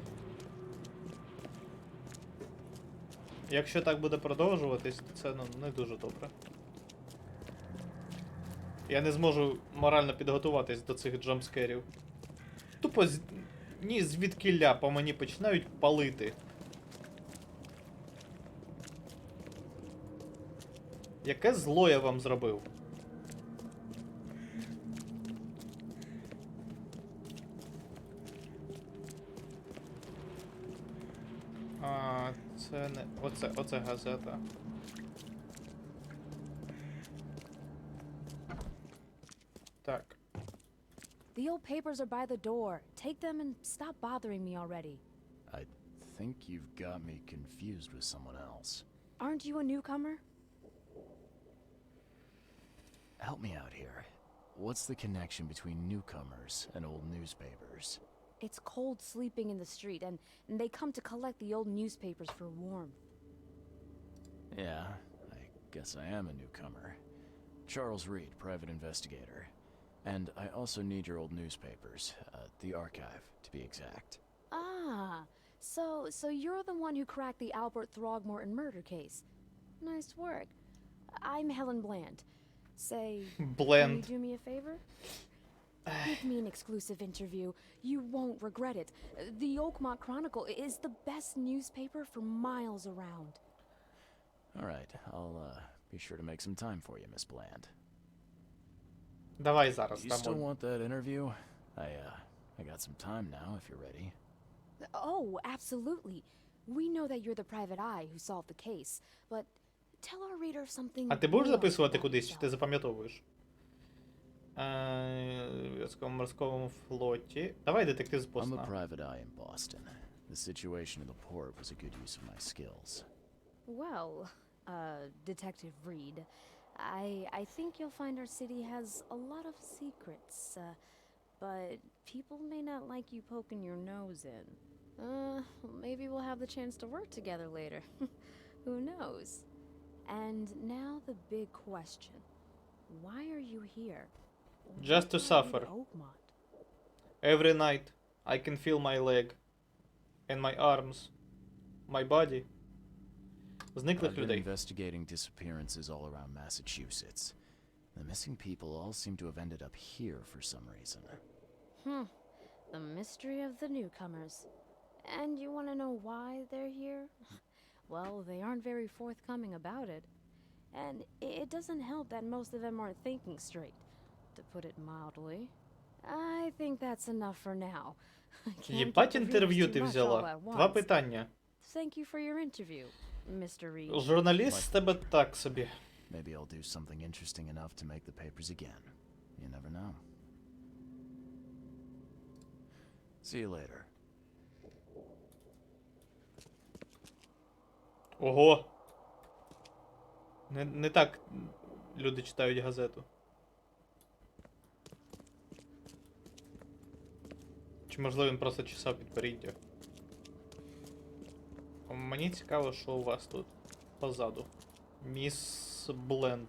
Якщо так буде продовжуватись, то це не дуже добре. Я не зможу морально підготуватись до цих джампскерів. Тупо ні звідкіля по мені починають палити. Яке зло я вам зробив? А, це не... Оце газета. Так. The old papers are by the door. Take them and stop bothering me already. I think you've got me confused with someone else. Aren't you a newcomer? Help me out here. What's the connection between newcomers and old newspapers? It's cold sleeping in the street, and they come to collect the old newspapers for warmth. Yeah, I guess I am a newcomer. Charles Reed, private investigator. And I also need your old newspapers, the archive, to be exact. Ah, so you're the one who cracked the Albert Throgmorton murder case. Nice work. I'm Helen Bland. Say, Bland. can you do me a favor? Give me an exclusive interview. You won't regret it. The Oakmont Chronicle is the best newspaper for miles around. All right, I'll be sure to make some time for you, Miss Bland. Давай зараз You still дамо. want that interview? I got some time now, if you're ready. Oh, absolutely. We know that you're the private eye who solved the case, but tell our reader something. А ти будеш more записувати about кудись, чи ти yourself. запам'ятовуєш? В морському флоті. Давай детектив з I'm a Бостона. private eye in Boston. The situation in the port was a good use of my skills. Well, Detective Reed, I think you'll find our city has a lot of secrets, but people may not like you poking your nose in. Maybe we'll have the chance to work together later. Who knows? And now the big question. Why are you here? Just to What brought you suffer. to Oakmont? Every night I can feel my leg. And my arms. My body. I've Зниклих been людей. investigating disappearances all around Massachusetts. The missing people all seem to have ended up here for some reason. The mystery of the newcomers. And you want to know why they're here? Well, they aren't very forthcoming about it. And it doesn't help that most of them aren't thinking straight, to put it mildly. I think that's enough for now. Can't Єбать give the інтерв'ю readers ти too much all взяла. at Два once. питання. Thank you for your interview, Mr. Reed. Журналіст з тебе так собі. Maybe I'll do something interesting enough to make the papers again. You never know. See you later. Ого. Не так люди читають газету. Чи можливо він просто чесав підборіддя? Мені цікаво, що у вас тут позаду. Міс Бленд.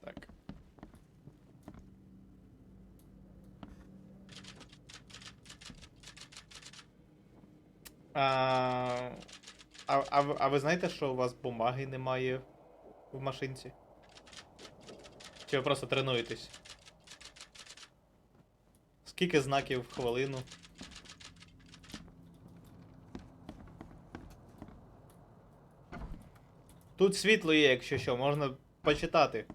Так. А ви знаєте, що у вас бумаги немає в машинці? Чи ви просто тренуєтесь? Скільки знаків в хвилину? Тут світло є, якщо що, можна почитати.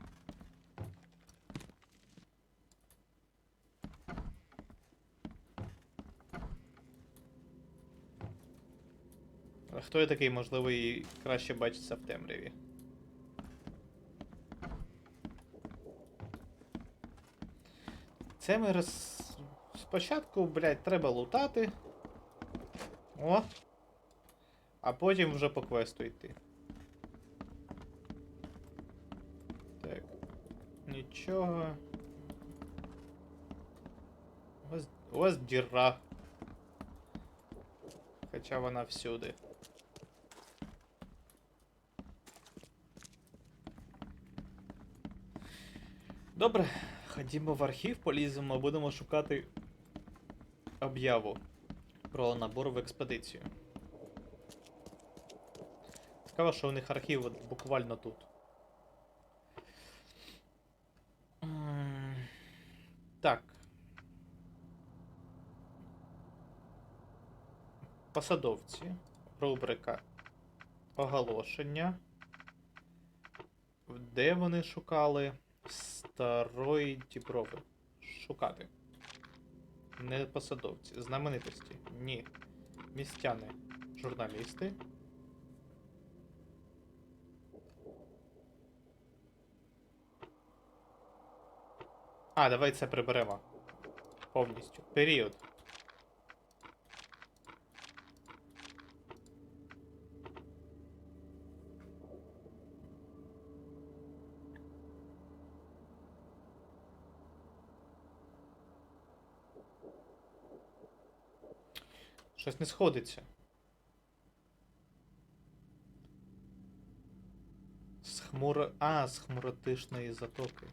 А хто я такий, можливо, і краще бачиться в темряві? Це ми спочатку, блядь, треба лутати. О! А потім вже по квесту йти. Так. Нічого. У вас діра. Хоча вона всюди. Добре, ходімо в архів, поліземо, будемо шукати об'яву про набор в експедицію. Цікаво, що у них архів от буквально тут. Так. Посадовці. Рубрика оголошення. Де вони шукали? Старої Діброви. Шукати. Не посадовці. Знаменитості. Ні. Містяни. Журналісти. А, давай це приберемо. Повністю. Період. Щось не сходиться. З хмуротишної затоки.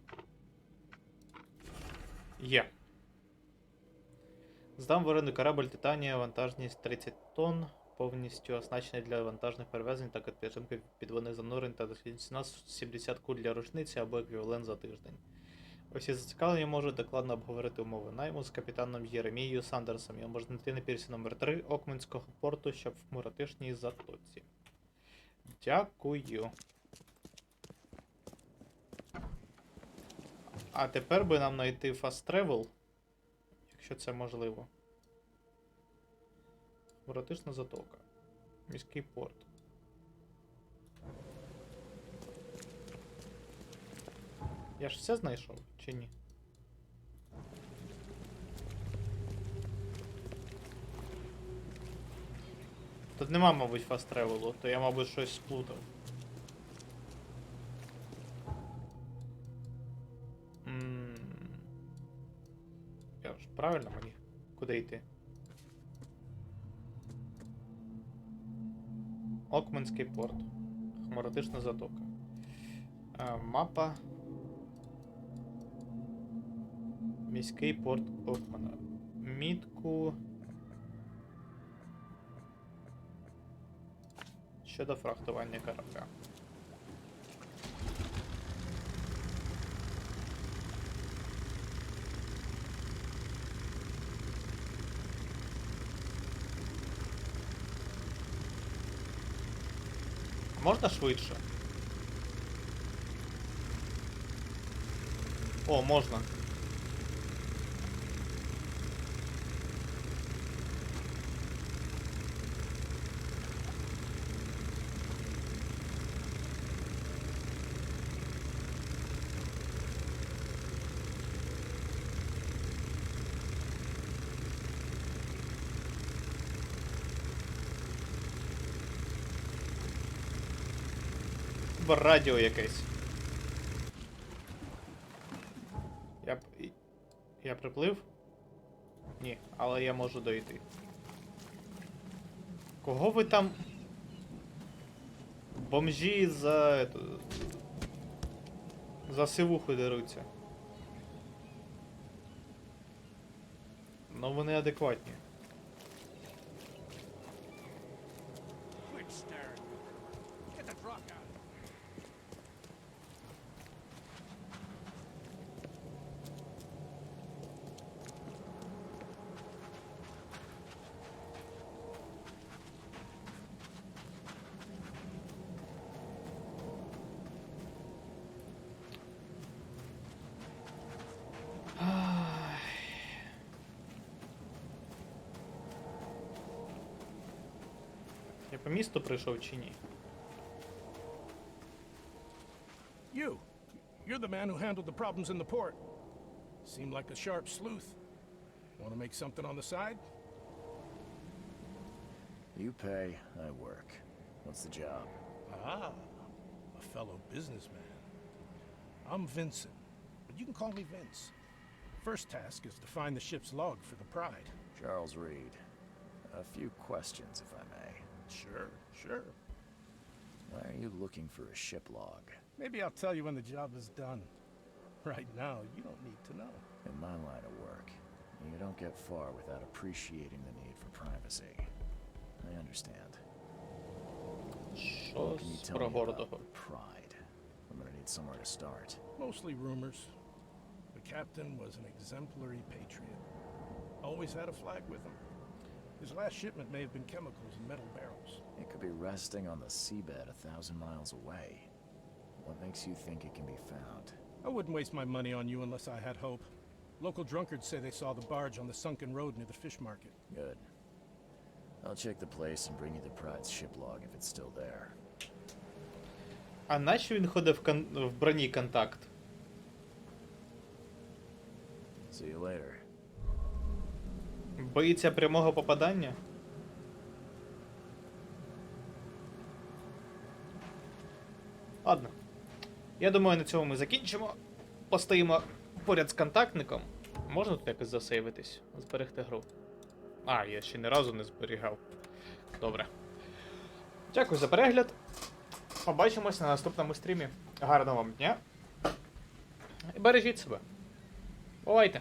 Є. Здам в оренду корабль Титанія, вантажність 30 тонн, повністю оснащений для вантажних перевезень та підтримки підводних занурень та ціна 70 куль для рушниці або еквівалент за тиждень. Усі зацікавлені можуть докладно обговорити умови найму з капітаном Єремією Сандерсом. Його можна знайти на пірсі номер 3 Окманського порту, що в хмуротишній затоці. Дякую. А тепер би нам знайти Fast Travel, якщо це можливо. Хмуротишна затока. Міський порт. Я ж все знайшов, чи ні? Тут нема, мабуть, Fast Travel, то я, мабуть, щось сплутав. Я ж правильно мені? Куди йти? Окманський порт. Моретична затока. Мапа. Міський порт Окмана. Мітку. Щодо фрахтування корабля. Можна швидше? О, можна. Радіо якесь. Я приплив? Ні, але я можу дойти. Кого ви там? Бомжі за сивуху деруться. Ну вони адекватні. Я по місту прийшов чи ні? You're the man who handled the problems in the port. Seem like a sharp sleuth. Want to make something on the side? You pay, I work. What's the job? Ah, a fellow businessman. I'm Vincent, but you can call me Vince. First task is to find the ship's log for the Pride. Charles Reed. A few questions, if I may. Sure. Why are you looking for a ship log? Maybe I'll tell you when the job is done. Right now, you don't need to know. In my line of work, you don't get far without appreciating the need for privacy. I understand. What can you tell me about the Pride? I'm gonna need somewhere to start. Mostly rumors. The captain was an exemplary patriot. Always had a flag with him. His last shipment may have been chemicals in metal barrels. It could be resting on the seabed 1,000 miles away. What makes you think it can be found? I wouldn't waste my money on you unless I had hope. Local drunkards say they saw the barge on the sunken road near the fish market. Good. I'll check the place and bring you the Pride's ship log if it's still there. А нащо він ходив в броні контакт? See you later. Боїться прямого попадання? Ладно. Я думаю, на цьому ми закінчимо. Постоїмо поряд з контактником. Можна тут якось засейвитись? Зберегти гру. А, я ще ні разу не зберігав. Добре. Дякую за перегляд. Побачимось на наступному стрімі. Гарного вам дня. І бережіть себе. Бувайте!